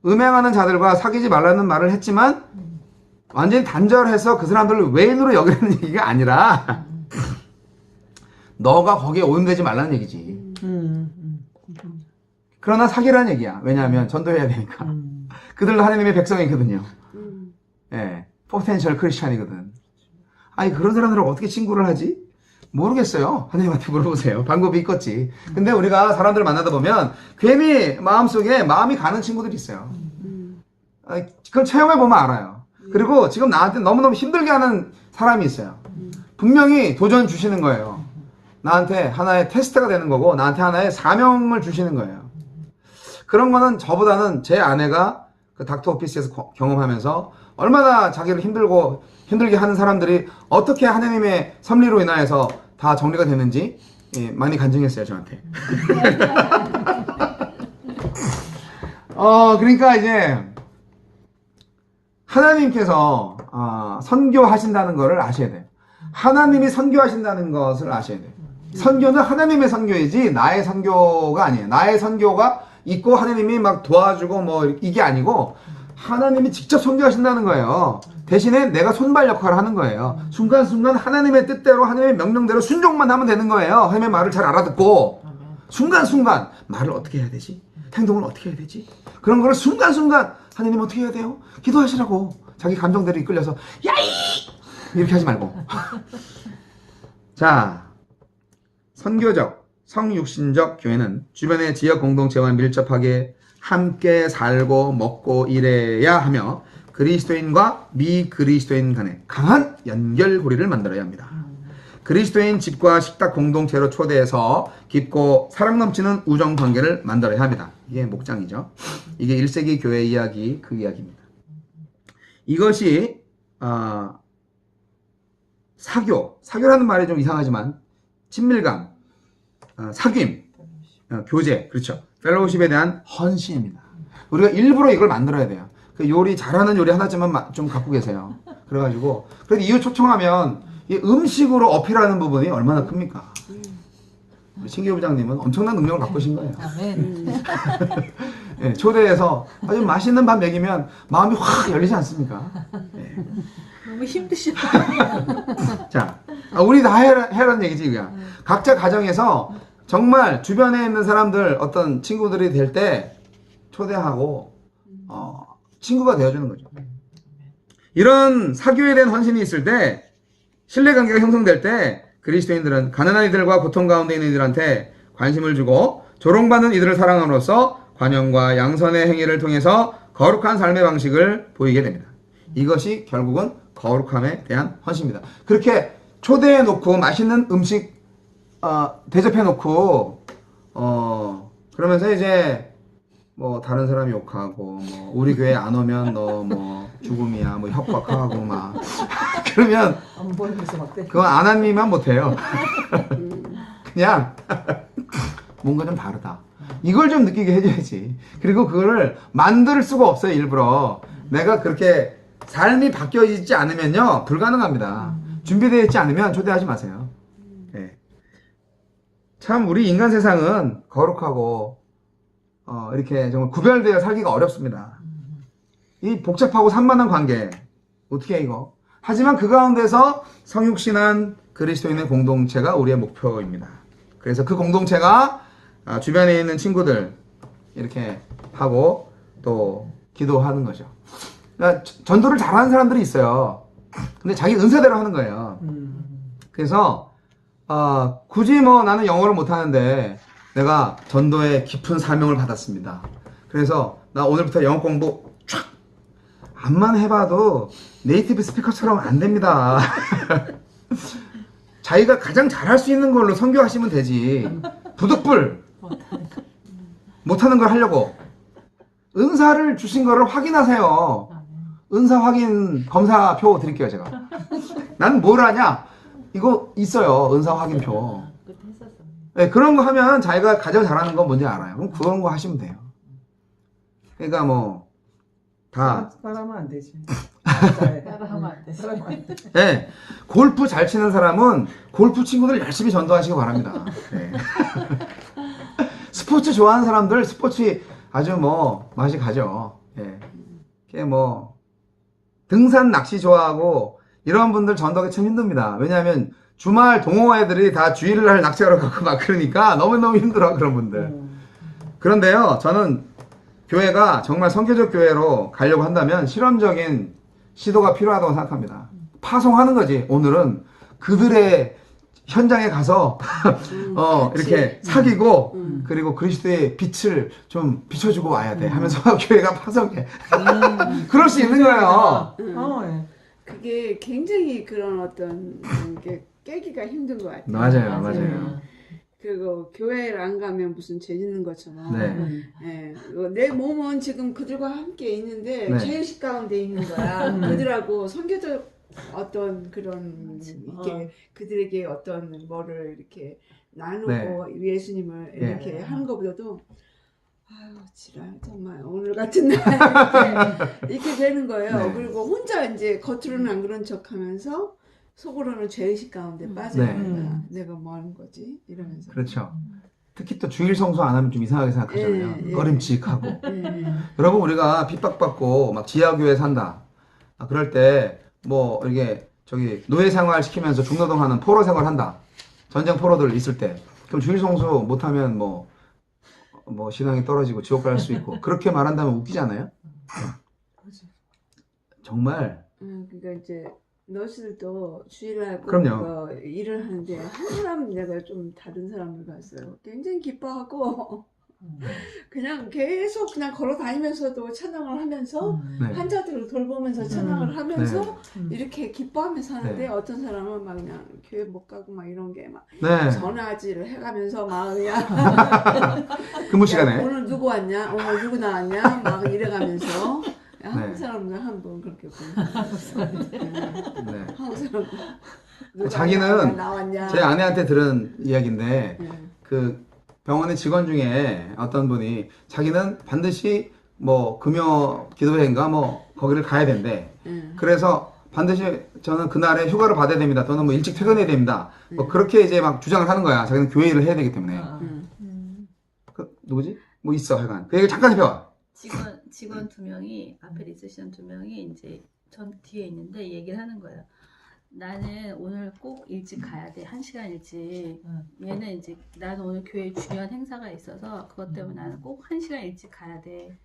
음행하는 자들과 사귀지 말라는 말을 했지만 완전히 단절해서 그 사람들을 외인으로 여기는 얘기가 아니라 너가 거기에 오염되지 말라는 얘기지. 그러나 사귀라는 얘기야. 왜냐하면 전도해야 되니까. 그들도 하나님의 백성이거든요. 예, 포텐셜 크리스찬이거든. 아니 그런 사람들은 어떻게 친구를 하지? 모르겠어요. 하나님한테 물어보세요. 방법이 있겠지. 근데 우리가 사람들을 만나다 보면 괜히 마음속에 마음이 가는 친구들이 있어요. 그걸 체험해보면 알아요. 그리고 지금 나한테 너무너무 힘들게 하는 사람이 있어요. 분명히 도전 주시는 거예요. 나한테 하나의 테스트가 되는 거고 나한테 하나의 사명을 주시는 거예요. 그런 거는 저보다는 제 아내가 그 닥터 오피스에서 경험하면서 얼마나 자기를 힘들게 하는 사람들이 어떻게 하나님의 섭리로 인하여서 다 정리가 되는지 많이 간증했어요, 저한테. 그러니까 이제 하나님께서 선교하신다는 것을 아셔야 돼요. 하나님이 선교하신다는 것을 아셔야 돼요. 선교는 하나님의 선교이지 나의 선교가 아니에요. 나의 선교가 있고 하나님이 막 도와주고 뭐 이게 아니고 하나님이 직접 선교하신다는 거예요. 대신에 내가 손발 역할을 하는 거예요. 순간순간 하나님의 뜻대로 하나님의 명령대로 순종만 하면 되는 거예요. 하나님의 말을 잘 알아듣고 순간순간 말을 어떻게 해야 되지? 행동을 어떻게 해야 되지? 그런 거를 순간순간 하나님 어떻게 해야 돼요? 기도하시라고. 자기 감정대로 이끌려서 야이! 이렇게 하지 말고. 자, 선교적, 성육신적 교회는 주변의 지역 공동체와 밀접하게 함께 살고 먹고 일해야 하며 그리스도인과 미그리스도인 간에 강한 연결고리를 만들어야 합니다. 그리스도인 집과 식탁 공동체로 초대해서 깊고 사랑 넘치는 우정 관계를 만들어야 합니다. 이게 목장이죠. 이게 1세기 교회 이야기, 그 이야기입니다. 이것이 사교라는 말이 좀 이상하지만 친밀감, 사귐, 교제, 그렇죠. 펠로우십에 대한 헌신입니다. 우리가 일부러 이걸 만들어야 돼요. 그 요리 잘하는 요리 하나쯤은 좀 갖고 계세요. 그래가지고 그래도 이웃 초청하면 이 음식으로 어필하는 부분이 얼마나 큽니까? 우리 신기호 부장님은 엄청난 능력을 갖고 계신 거예요. 네, 초대해서 아주 맛있는 밥 먹이면 마음이 확 열리지 않습니까? 네. 너무 힘드시다. 자, 우리 다 해라는 얘기지, 그냥. 각자 가정에서 정말 주변에 있는 사람들, 어떤 친구들이 될 때 초대하고, 친구가 되어주는 거죠. 이런 사교에 대한 헌신이 있을 때, 신뢰관계가 형성될 때, 그리스도인들은 가난한 이들과 고통 가운데 있는 이들한테 관심을 주고, 조롱받는 이들을 사랑함으로써 관용과 양선의 행위를 통해서 거룩한 삶의 방식을 보이게 됩니다. 이것이 결국은 거룩함에 대한 헌신입니다. 그렇게 초대해 놓고 맛있는 음식 대접해 놓고 그러면서 이제 뭐 다른 사람이 욕하고 뭐 우리 교회 안 오면 너 뭐 죽음이야 뭐 협박하고 막 그러면 안 보이면서 막 때. 그건 아나님만 못해요. 그냥 뭔가 좀 다르다. 이걸 좀 느끼게 해줘야지. 그리고 그거를 만들 수가 없어요. 일부러 내가 그렇게 삶이 바뀌어 있지 않으면요 불가능합니다. 준비되어 있지 않으면 초대하지 마세요. 네. 참 우리 인간 세상은 거룩하고 이렇게 정말 구별되어 살기가 어렵습니다. 이 복잡하고 산만한 관계 어떻게 해 이거? 하지만 그 가운데서 성육신한 그리스도인의 공동체가 우리의 목표입니다. 그래서 그 공동체가 주변에 있는 친구들 이렇게 하고 또 기도하는 거죠. 그러니까 전도를 잘하는 사람들이 있어요. 근데 자기 은사대로 하는 거예요. 그래서 굳이 뭐 나는 영어를 못하는데 내가 전도의 깊은 사명을 받았습니다. 그래서 나 오늘부터 영어 공부 촥! 암만 해봐도 네이티브 스피커처럼 안 됩니다. 자기가 가장 잘할 수 있는 걸로 선교하시면 되지. 부득불 못하는 걸 하려고 은사를 주신 거를 확인하세요. 은사 확인 검사표 드릴게요 제가. 나는 뭘 하냐? 이거 있어요. 은사 확인표. 네, 그런 거 하면 자기가 가장 잘하는 건 뭔지 알아요. 그럼 그런 거 하시면 돼요. 그러니까 뭐 다 따라하면 안 되지. 따라하면 안 돼. 따라하면 안 돼. 네, 골프 잘 치는 사람은 골프 친구들 열심히 전도하시기 바랍니다. 네. 스포츠 좋아하는 사람들 스포츠 아주 뭐 맛이 가죠. 예. 그게 뭐 등산 낚시 좋아하고 이런 분들 전도하기 참 힘듭니다. 왜냐하면 주말 동호 애들이 다 주일을 날 낚시하러 가고 막 그러니까 너무너무 힘들어 그런 분들. 그런데요, 저는 교회가 정말 선교적 교회로 가려고 한다면 실험적인 시도가 필요하다고 생각합니다. 파송하는 거지. 오늘은 그들의 현장에 가서 이렇게 사귀고 그리고 그리스도의 빛을 좀 비춰주고 와야 돼 하면서 교회가 파송해. 그럴 수 있는 거예요. 예. 그게 굉장히 그런 어떤 게 깨기가 힘든 것 같아요. 맞아요, 맞아요. 그리고 교회를 안 가면 무슨 죄 짓는 것처럼. 네. 예, 내 몸은 지금 그들과 함께 있는데 네. 죄의식 가운데 있는 거야. 그들하고 선교적 어떤 그런 이렇게 그들에게 어떤 뭐를 이렇게 나누고 예수님을 이렇게 네. 하는 것보다도 아유 지랄 정말 오늘 같은 날 이렇게 되는 거예요. 네. 그리고 혼자 이제 겉으로는 안 그런 척하면서 속으로는 죄의식 가운데 빠져있는 네. 거야. 내가 뭐 하는 거지? 이러면서. 그렇죠. 특히 또 주일 성수 안 하면 좀 이상하게 생각하잖아요. 예. 꺼림칙하고. 예. 여러분 우리가 핍박받고 막 지하교회 산다. 그럴 때 뭐 이렇게 저기 노예 생활 시키면서 중노동하는 포로 생활 한다. 전쟁 포로들 있을 때. 그럼 주일 성수 못하면 뭐 신앙이 떨어지고 지옥 갈 수 있고 그렇게 말한다면 웃기잖아요. 정말 그러니까 이제 너희들도 주일날 그럼요. 일을 하는데 한 사람 내가 좀 다른 사람을 봤어요. 굉장히 기뻐하고 그냥 계속 그냥 걸어 다니면서도 찬양을 하면서 네. 환자들을 돌보면서 찬양을 하면서 네. 이렇게 기뻐하면서 하는데 네. 어떤 사람은 막 그냥 교회 못 가고 막 이런 게 막 네. 전화질을 해가면서 막 그냥 근무 야, 오늘 오늘 누구 왔냐? 오늘 누구 나왔냐? 막 이래가면서 한국 네. 사람들 한 번 그렇게 보는 네. 한국 사람 누가 자기는 나왔냐? 제 아내한테 들은 이야기인데 네. 그 병원의 직원 중에 어떤 분이 자기는 반드시 뭐 금요 기도회인가 뭐 거기를 가야 된대. 네. 그래서 반드시 저는 그날에 휴가를 받아야 됩니다. 또는 뭐 일찍 퇴근해야 됩니다. 뭐 그렇게 이제 막 주장을 하는 거야. 자기는 교회 일을 해야 되기 때문에. 그 누구지? 뭐 있어 하여간. 그 얘기 잠깐 해봐. 직원 두 명이 앞에 리셉션 두 명이 이제 전 뒤에 있는데 얘기를 하는 거예요. 나는 오늘 꼭 일찍 가야 돼. 1시간 일찍. 얘는 이제 나는 오늘 교회에 중요한 행사가 있어서 그것 때문에 나는 꼭 1시간 일찍 가야 돼.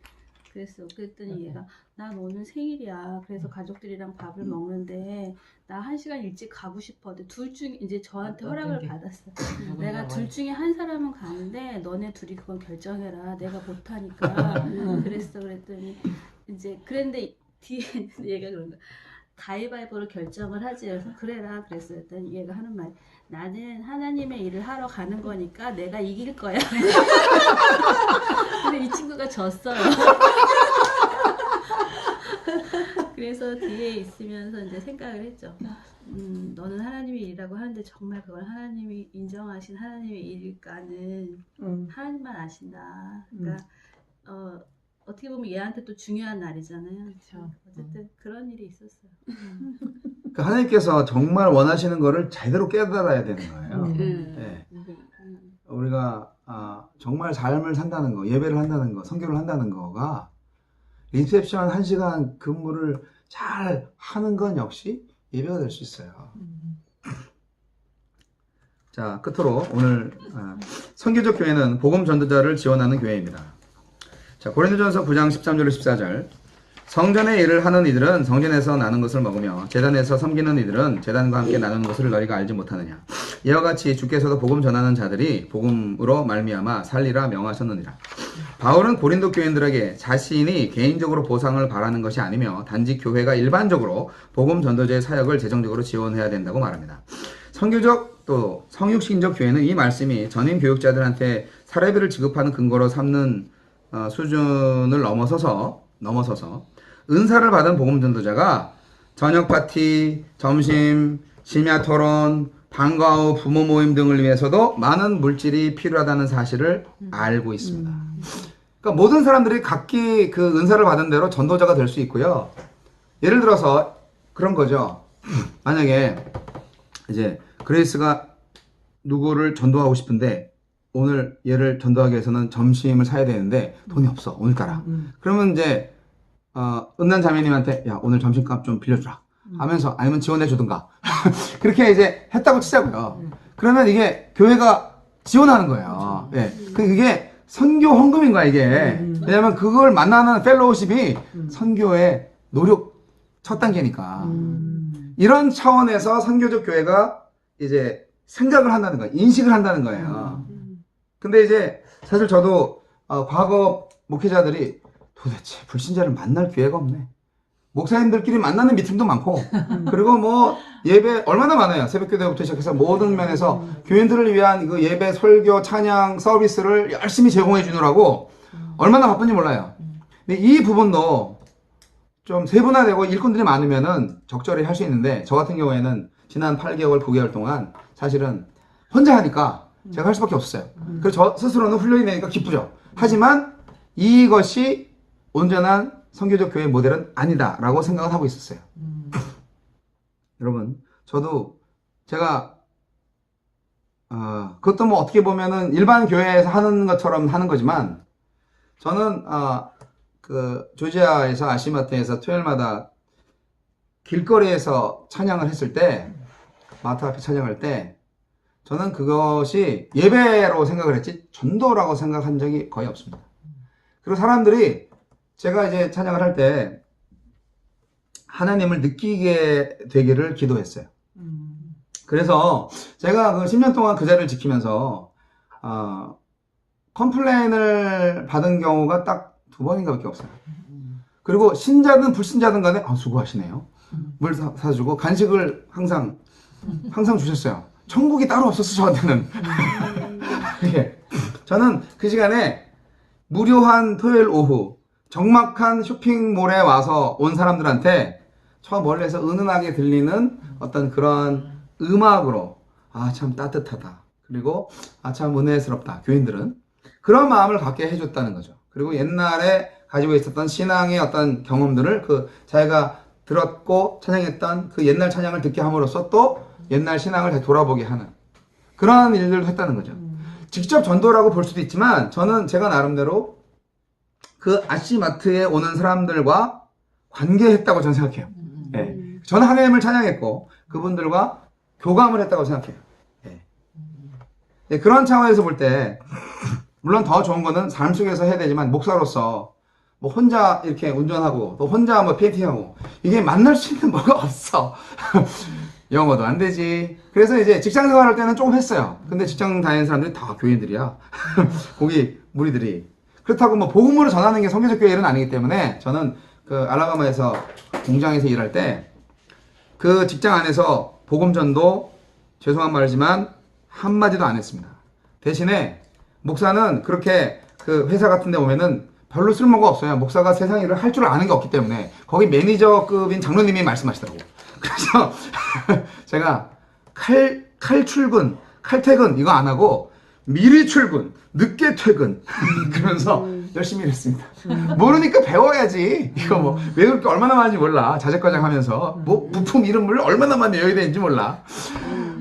그랬더니 얘가 난 오늘 생일이야. 그래서 가족들이랑 밥을 먹는데 나 1시간 일찍 가고 싶어. 근데 둘 중에 이제 저한테 허락을 받았어. 내가 둘 중에 한 사람은 가는데 너네 둘이 그건 결정해라. 내가 못하니까. 그랬더니 이제 그랬는데 뒤에 얘가 그런 거야. 가위바위보로 결정을 하지. 그래서 그래라 그랬어요. 일단 얘가 하는 말, 나는 하나님의 일을 하러 가는 거니까 내가 이길 거야. 근데 이 친구가 졌어요. 그래서 뒤에 있으면서 이제 생각을 했죠. 너는 하나님의 일이라고 하는데 정말 그걸 하나님이 인정하신 하나님의 일일까는 하나님만 아신다. 그러니까 어떻게 보면 얘한테 또 중요한 날이잖아요. 그렇죠. 어쨌든 그런 일이 있었어요. 그 하나님께서 정말 원하시는 거를 제대로 깨달아야 되는 거예요. 네. 우리가 정말 삶을 산다는 거, 예배를 한다는 거, 선교를 한다는 거가 리셉션 1시간 근무를 잘 하는 건 역시 예배가 될 수 있어요. 자, 끝으로 오늘 선교적 교회는 복음 전도자를 지원하는 교회입니다. 자, 고린도전서 9장 13절 14절. 성전의 일을 하는 이들은 성전에서 나는 것을 먹으며 제단에서 섬기는 이들은 제단과 함께 나누는 것을 너희가 알지 못하느냐. 이와 같이 주께서도 복음 전하는 자들이 복음으로 말미암아 살리라 명하셨느니라. 바울은 고린도 교인들에게 자신이 개인적으로 보상을 바라는 것이 아니며 단지 교회가 일반적으로 복음 전도자의 사역을 재정적으로 지원해야 된다고 말합니다. 선교적 또 성육신적 교회는 이 말씀이 전임 교육자들한테 사례비를 지급하는 근거로 삼는 수준을 넘어서서 은사를 받은 복음 전도자가 저녁 파티, 점심, 심야 토론, 방과 후 부모 모임 등을 위해서도 많은 물질이 필요하다는 사실을 알고 있습니다. 그러니까 모든 사람들이 각기 그 은사를 받은 대로 전도자가 될 수 있고요. 예를 들어서 그런 거죠. 만약에 이제 그레이스가 누구를 전도하고 싶은데 오늘 얘를 전도하기 위해서는 점심을 사야 되는데 돈이 없어 오늘따라. 그러면 이제 은난 자매님한테 야 오늘 점심값 좀 빌려주라 하면서 아니면 지원해 주든가 그렇게 이제 했다고 치자고요. 그러면 이게 교회가 지원하는 거예요. 예. 그게 선교 헌금인 거야 이게. 왜냐면 그걸 만나는 펠로우십이 선교의 노력 첫 단계니까. 이런 차원에서 선교적 교회가 이제 생각을 한다는 거예요. 인식을 한다는 거예요. 근데 이제 사실 저도 과거 목회자들이 도대체 불신자를 만날 기회가 없네. 목사님들끼리 만나는 미팅도 많고 그리고 뭐 예배 얼마나 많아요. 새벽기도부터 시작해서 모든 면에서 교인들을 위한 그 예배, 설교, 찬양 서비스를 열심히 제공해 주느라고 얼마나 바쁜지 몰라요. 근데 이 부분도 좀 세분화되고 일꾼들이 많으면은 적절히 할 수 있는데 저 같은 경우에는 지난 8개월, 9개월 동안 사실은 혼자 하니까 제가 할 수밖에 없었어요. 그래서 저 스스로는 훈련이 되니까 기쁘죠. 하지만 이것이 온전한 선교적 교회 모델은 아니다라고 생각을 하고 있었어요. 여러분, 저도 제가 그것도 뭐 어떻게 보면은 일반 교회에서 하는 것처럼 하는 거지만 저는 그 조지아에서 아시마트에서 토요일마다 길거리에서 찬양을 했을 때 마트 앞에 찬양할 때 저는 그것이 예배로 생각을 했지 전도라고 생각한 적이 거의 없습니다. 그리고 사람들이 제가 이제 찬양을 할 때 하나님을 느끼게 되기를 기도했어요. 그래서 제가 그 10년 동안 그 자리를 지키면서 컴플레인을 받은 경우가 딱 2번인가 밖에 없어요. 그리고 신자든 불신자든 간에 수고하시네요. 물 사주고 간식을 항상 주셨어요. 천국이 따로 없었어 저한테는. 예. 저는 그 시간에 무료한 토요일 오후 적막한 쇼핑몰에 와서 온 사람들한테 저 멀리서 은은하게 들리는 어떤 그런 음악으로 참 따뜻하다. 그리고 참 은혜스럽다. 교인들은 그런 마음을 갖게 해줬다는 거죠. 그리고 옛날에 가지고 있었던 신앙의 어떤 경험들을 자기가 들었고 찬양했던 그 옛날 찬양을 듣게 함으로써 또 옛날 신앙을 다시 돌아보게 하는 그런 일들도 했다는 거죠. 직접 전도라고 볼 수도 있지만 저는 제가 나름대로 그 아시마트에 오는 사람들과 관계했다고 저는 생각해요. 예. 저는 하나님을 찬양했고 그분들과 교감을 했다고 생각해요. 예. 예, 그런 차원에서 볼 때 물론 더 좋은 거는 삶 속에서 해야 되지만 목사로서 뭐 혼자 이렇게 운전하고 또 혼자 뭐 페인팅하고 이게 만날 수 있는 뭐가 없어. 영어도 안 되지. 그래서 이제 직장 생활할 때는 조금 했어요. 근데 직장 다니는 사람들이 다 교인들이야. 거기 무리들이. 그렇다고 뭐 복음으로 전하는 게 선교적 교회 일은 아니기 때문에 저는 그 알라바마에서 공장에서 일할 때 그 직장 안에서 복음 전도 죄송한 말이지만 한마디도 안 했습니다. 대신에 목사는 그렇게 그 회사 같은 데 오면은 별로 쓸모가 없어요. 목사가 세상 일을 할 줄 아는 게 없기 때문에 거기 매니저급인 장로님이 말씀하시더라고. 그래서 제가 칼출근, 칼퇴근 이거 안 하고 미리 출근, 늦게 퇴근 그러면서 열심히 일했습니다. 모르니까 배워야지. 이거 뭐 왜 그렇게 얼마나 많은지 몰라. 자재과장 하면서 뭐 부품 이름을 얼마나 많이 외워야 되는지 몰라.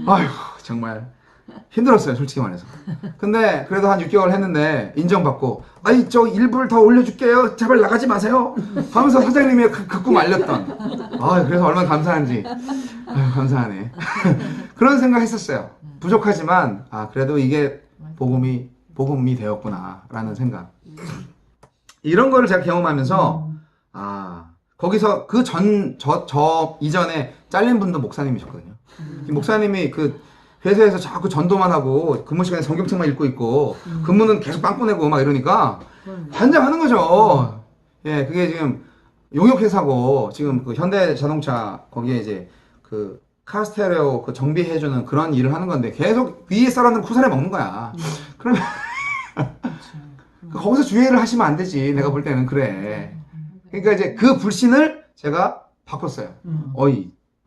아휴 정말 힘들었어요 솔직히 말해서. 근데 그래도 한 6개월 했는데 인정받고 아니 저 일부를 더 올려줄게요 제발 나가지 마세요 하면서 사장님이 그 꿈 알렸던 그래서 얼마나 감사한지. 감사하네. 그런 생각 했었어요. 부족하지만 그래도 이게 복음이 되었구나 라는 생각. 이런 거를 제가 경험하면서 거기서 저 이전에 잘린 분도 목사님이셨거든요. 목사님이 그 회사에서 자꾸 전도만 하고 근무 시간에 성경책만 읽고 있고 근무는 계속 빵꾸 내고 막 이러니까 환장하는 거죠. 예, 그게 지금 용역회사고 지금 그 현대자동차 거기에 이제 그 카스테레오 그 정비해주는 그런 일을 하는 건데 계속 위에 사람들 쿠사리 먹는 거야. 그러면 거기서 주의를 하시면 안 되지. 내가 볼 때는 그래. 그러니까 이제 그 불신을 제가 바꿨어요.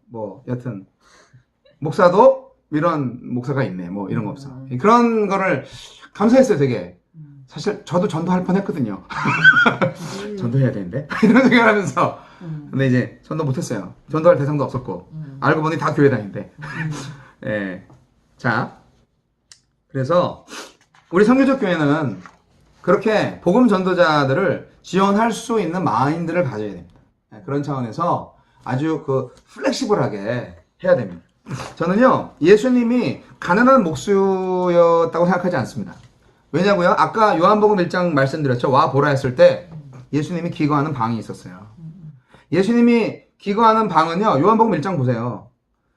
뭐 여튼 목사도 이런 목사가 있네. 뭐 이런 거 없어. 그런 거를 감사했어요, 되게. 사실 저도 전도할 뻔했거든요. 전도해야 되는데 이런 생각을 하면서. 근데 이제 전도 못했어요. 전도할 대상도 없었고 알고 보니 다 교회 다닌대. 예. 자, 그래서 우리 선교적 교회는 그렇게 복음 전도자들을 지원할 수 있는 마인드를 가져야 됩니다. 그런 차원에서 아주 그 플렉시블하게 해야 됩니다. 저는요, 예수님이 가난한 목수였다고 생각하지 않습니다. 왜냐고요? 아까 요한복음 1장 말씀드렸죠. 와 보라 했을 때 예수님이 기거하는 방이 있었어요. 예수님이 기거하는 방은요, 요한복음 1장 보세요.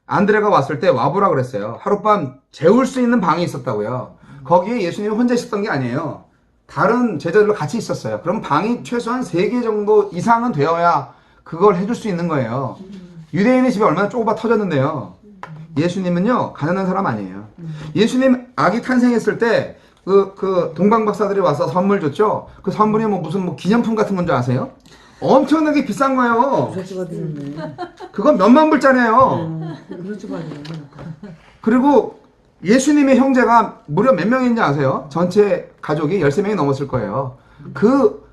안드레가 왔을 때 와보라 그랬어요. 하룻밤 재울 수 있는 방이 있었다고요. 거기에 예수님이 혼자 있었던 게 아니에요. 다른 제자들과 같이 있었어요. 그럼 방이 최소한 3개 정도 이상은 되어야 그걸 해줄 수 있는 거예요. 유대인의 집이 얼마나 좁아 터졌는데요. 예수님은요, 가난한 사람 아니에요. 예수님 아기 탄생했을 때 그 동방 박사들이 와서 선물 줬죠. 그 선물이 무슨 기념품 같은 건 줄 아세요? 엄청나게 비싼 거예요. 그렇지가 되네. 그건 몇만 불짜리예요. 그렇지가 되네. 그리고 예수님의 형제가 무려 몇 명인지 아세요? 전체 가족이 13명이 넘었을 거예요. 그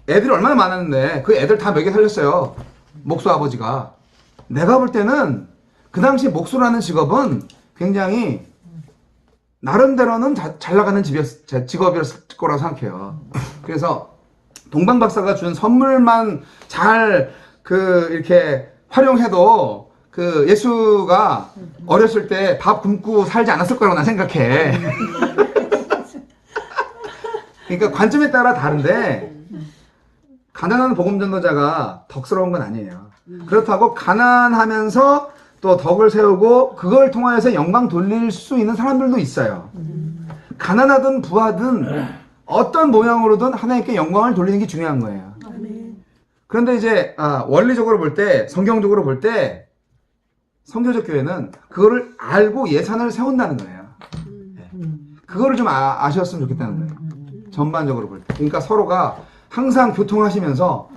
애들이 얼마나 많았는데 그 애들 다 먹여 살렸어요. 목수 아버지가. 내가 볼 때는 그 당시 목수라는 직업은 굉장히 나름대로는 잘 나가는 직업이었을 거라고 생각해요. 그래서 동방 박사가 준 선물만 잘 이렇게 활용해도 그 예수가 어렸을 때 밥 굶고 살지 않았을 거라고 난 생각해. 그러니까 관점에 따라 다른데 가난한 복음 전도자가 덕스러운 건 아니에요. 그렇다고 가난하면서 또 덕을 세우고 그걸 통하여서 영광 돌릴 수 있는 사람들도 있어요. 가난하든 부하든 어떤 모양으로든 하나님께 영광을 돌리는 게 중요한 거예요. 그런데 이제 원리적으로 볼 때, 성경적으로 볼 때 선교적 교회는 그거를 알고 예산을 세운다는 거예요. 네. 그거를 좀 아셨으면 좋겠다는 거예요. 전반적으로 볼 때. 그러니까 서로가 항상 교통하시면서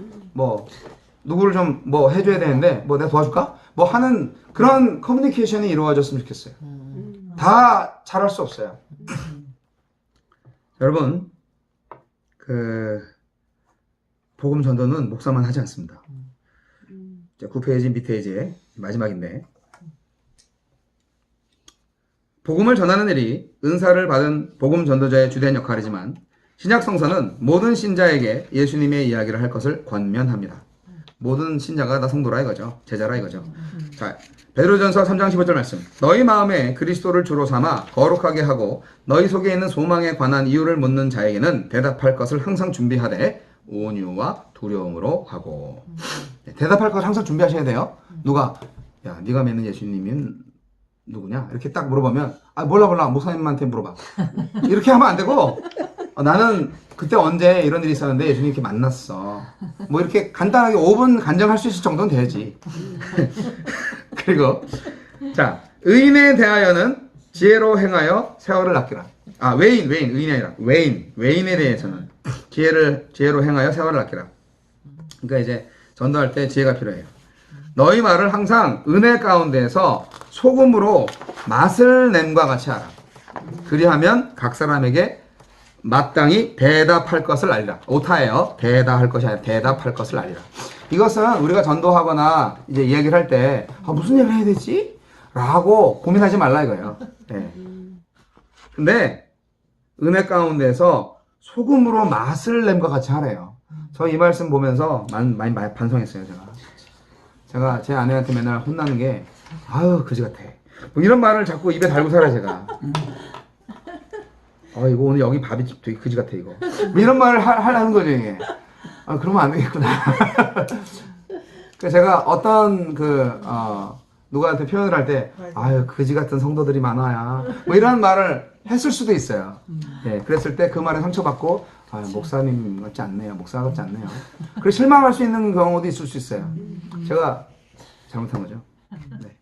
누구를 좀 해줘야 되는데 내가 도와줄까? 하는 그런 커뮤니케이션이 이루어졌으면 좋겠어요. 다 잘할 수 없어요. 여러분, 복음 전도는 목사만 하지 않습니다. 9페이지 밑페이지에 마지막인데, 복음을 전하는 일이 은사를 받은 복음 전도자의 주된 역할이지만 신약 성서는 모든 신자에게 예수님의 이야기를 할 것을 권면합니다. 모든 신자가 다 성도라 이거죠. 제자라 이거죠. 자, 베드로전서 3장 15절 말씀. 너희 마음에 그리스도를 주로 삼아 거룩하게 하고 너희 속에 있는 소망에 관한 이유를 묻는 자에게는 대답할 것을 항상 준비하되 온유와 두려움으로 하고. 대답할 것을 항상 준비하셔야 돼요. 누가 야, 네가 믿는 예수님은 누구냐? 이렇게 딱 물어보면 몰라 목사님한테 물어봐. 이렇게 하면 안 되고 나는 그때 언제 이런 일이 있었는데 예수님 이렇게 만났어. 이렇게 간단하게 5분 간증할 수 있을 정도는 돼야지. 그리고 자, 의인에 대하여는 지혜로 행하여 세월을 아끼라. 의인이 아니라 외인에 대해서는 지혜로 행하여 세월을 아끼라. 그러니까 이제 전도할 때 지혜가 필요해요. 너희 말을 항상 은혜 가운데에서 소금으로 맛을 냄과 같이 하라. 그리하면 각 사람에게 마땅히 대답할 것을 알리라. 오타예요. 대답할 것이 아니라 대답할 것을 알리라. 이것은 우리가 전도하거나 이제 이야기를 할 때 무슨 얘기를 해야 되지? 라고 고민하지 말라 이거예요. 네. 근데 은혜 가운데서 소금으로 맛을 냄과 같이 하래요. 저 이 말씀 보면서 많이 반성했어요. 제가 제 아내한테 맨날 혼나는 게 그지 같아. 이런 말을 자꾸 입에 달고 살아요. 제가. 이거 오늘 여기 밥이 되게 그지 같아 이거. 이런 말을 하려는 거죠 이게. 그러면 안 되겠구나. 그래서 제가 어떤 누구한테 표현을 할 때 그지 같은 성도들이 많아야 이런 말을 했을 수도 있어요. 예, 그랬을 때 그 말에 상처받고 목사님 같지 않네요. 목사 같지 않네요. 그래 실망할 수 있는 경우도 있을 수 있어요. 제가 잘못한 거죠. 네.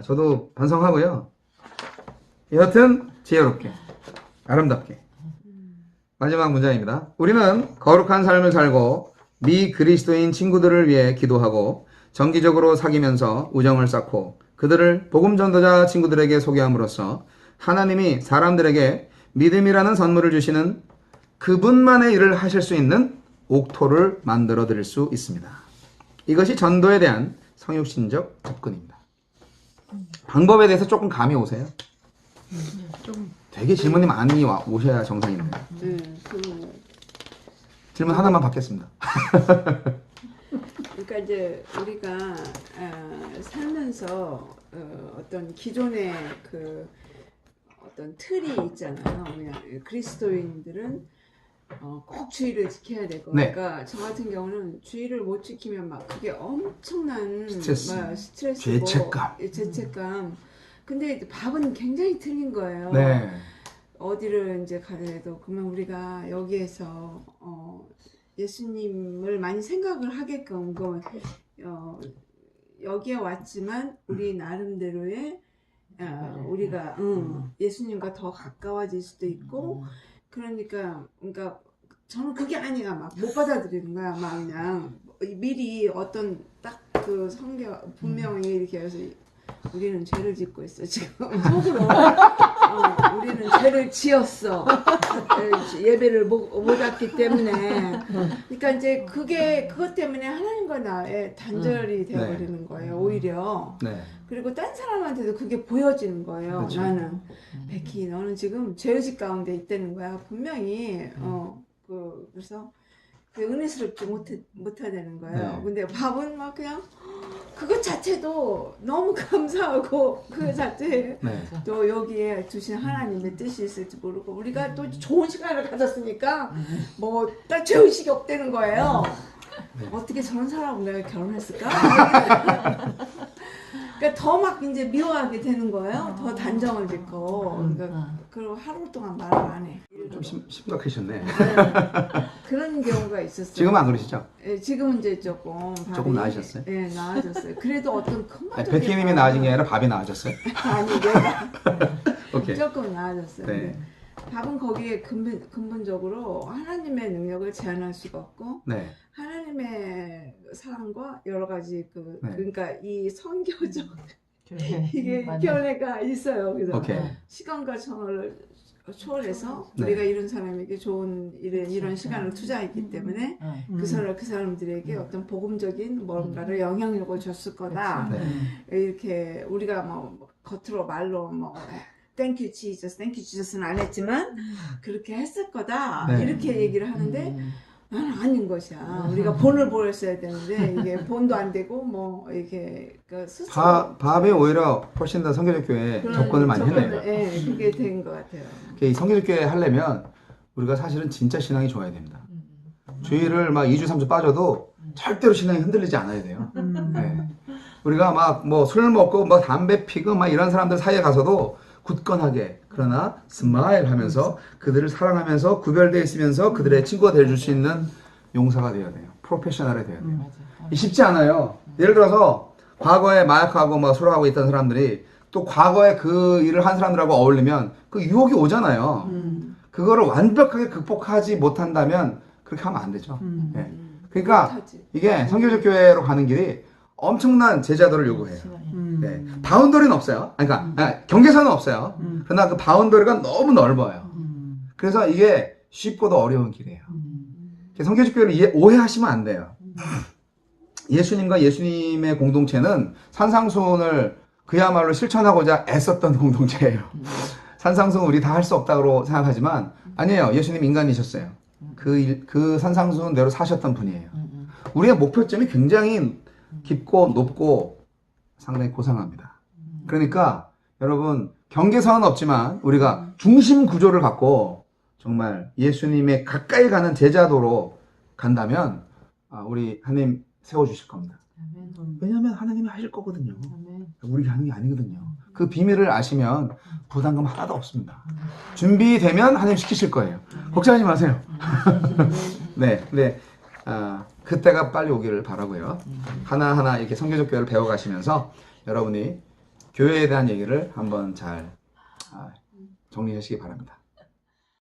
저도 반성하고요. 여하튼 지혜롭게, 아름답게. 마지막 문장입니다. 우리는 거룩한 삶을 살고 미그리스도인 친구들을 위해 기도하고 정기적으로 사귀면서 우정을 쌓고 그들을 복음 전도자 친구들에게 소개함으로써 하나님이 사람들에게 믿음이라는 선물을 주시는 그분만의 일을 하실 수 있는 옥토를 만들어 드릴 수 있습니다. 이것이 전도에 대한 성육신적 접근입니다. 방법에 대해서 조금 감이 오세요? 되게 질문이 많이 오셔야 정상인데. 질문 하나만 받겠습니다. 그러니까 이제 우리가 살면서 어떤 기존의 그 어떤 틀이 있잖아요. 그냥 그리스도인들은 꼭 주의를 지켜야 되고, 네. 그러니까 저 같은 경우는 주의를 못 지키면 막 그게 엄청난 스트레스, 스트레스고 죄책감. 근데 밥은 굉장히 틀린 거예요. 네. 어디를 이제 가더라도 그러면 우리가 여기에서 예수님을 많이 생각을 하게끔 여기에 왔지만 우리 나름대로의 우리가 예수님과 더 가까워질 수도 있고 그러니까 저는 그게 아니야 막 못 받아들이는 거야 막 그냥 미리 어떤 딱 그 성경 분명히 이렇게 해서 우리는 죄를 짓고 있어 지금 속으로 우리는 죄를 지었어 예배를 못 왔기 때문에 그러니까 이제 그것 때문에 하나님과 나의 단절이 되어버리는 거예요 오히려 네. 그리고 딴 사람한테도 그게 보여지는 거예요 그렇죠. 나는 베키 너는 지금 죄의식 가운데 있다는 거야 분명히 그래서 은혜스럽지 못하다는 거예요 네. 근데 밥은 막 그냥 그것 자체도 너무 감사하고 그 자체에 네. 또 여기에 주신 하나님의 뜻이 있을지 모르고 우리가 또 좋은 시간을 가졌으니까 뭐 딱 죄의식이 없다는 거예요. 네. 어떻게 저런 사람하고 내가 결혼했을까? 그러니까 더 막 이제 미워하게 되는 거예요. 더 단정을 짓고 그리고 하루 동안 말을 안 해. 좀 심각하셨네. 그런 경우가 있었어요. 지금 안 그러시죠? 예, 지금은 이제 조금 나아졌어요? 예, 나아졌어요. 그래도 어떤 큰 백희님이 나아진 게 아니라 밥이 나아졌어요? 아니 내가 오케이. 조금 나아졌어요. 네. 네. 밥은 거기에 근본적으로 하나님의 능력을 제한할 수가 없고 네. 하나님의 사랑과 여러 가지 네. 그러니까 이 성교적 이게 견해가 있어요. 그래서 오케이. 시간과 정을 초월해서 네. 우리가 이런 사람에게 좋은 이런 시간을 투자했기 때문에 그 사람들에게 어떤 복음적인 뭔가를 영향력을 줬을 거다. 네. 이렇게 우리가 뭐 겉으로 말로 뭐 Thank you Jesus, Thank you Jesus는 안 했지만 그렇게 했을 거다. 네. 이렇게 얘기를 하는데 나는 아닌 것이야. 우리가 본을 보였어야 되는데 이게 본도 안 되고 뭐 이렇게 스스로 밥이 오히려 훨씬 더 성교적 교회에 접근을 많이 했네요. 예, 그게 된 것 같아요. 이 성교적 교회 하려면 우리가 사실은 진짜 신앙이 좋아야 됩니다. 주일을 막 2주, 3주 빠져도 절대로 신앙이 흔들리지 않아야 돼요. 네. 우리가 막 뭐 술 먹고 뭐 담배 피고 막 이런 사람들 사이에 가서도 굳건하게 그러나 스마일 하면서 그들을 사랑하면서 구별되어 있으면서 그들의 친구가 되어줄 수 있는 용사가 되어야 돼요. 프로페셔널이 되어야 돼요. 쉽지 않아요. 예를 들어서 과거에 마약하고 뭐 술하고 있던 사람들이 또 과거에 그 일을 한 사람들하고 어울리면 그 유혹이 오잖아요. 그거를 완벽하게 극복하지 못한다면 그렇게 하면 안 되죠. 네. 그러니까 못하지. 이게 성교적 교회로 가는 길이 엄청난 제자도를 요구해요. 네. 바운더리는 없어요. 그러니까 경계선은 없어요. 그러나 그 바운더리가 너무 넓어요. 그래서 이게 쉽고도 어려운 길이에요. 성교적 교회를 오해하시면 안 돼요. 예수님과 예수님의 공동체는 산상수훈을 그야말로 실천하고자 애썼던 공동체예요. 산상수훈 우리 다 할 수 없다고 생각하지만 아니에요. 예수님 인간이셨어요. 그 산상수훈대로 사셨던 분이에요. 우리의 목표점이 굉장히 깊고 높고 상당히 고상합니다. 그러니까 여러분 경계선은 없지만 우리가 중심 구조를 갖고 정말 예수님의 가까이 가는 제자도로 간다면 우리 하나님 세워주실 겁니다. 왜냐하면 하나님이 하실 거거든요. 우리가 하는 게 아니거든요. 그 비밀을 아시면 부담감 하나도 없습니다. 준비되면 하나님 시키실 거예요. 걱정하지 마세요. 네, 네. 그때가 빨리 오기를 바라고요. 하나하나 이렇게 성교적 교회를 배워가시면서 여러분이 교회에 대한 얘기를 한번 잘 정리하시기 바랍니다.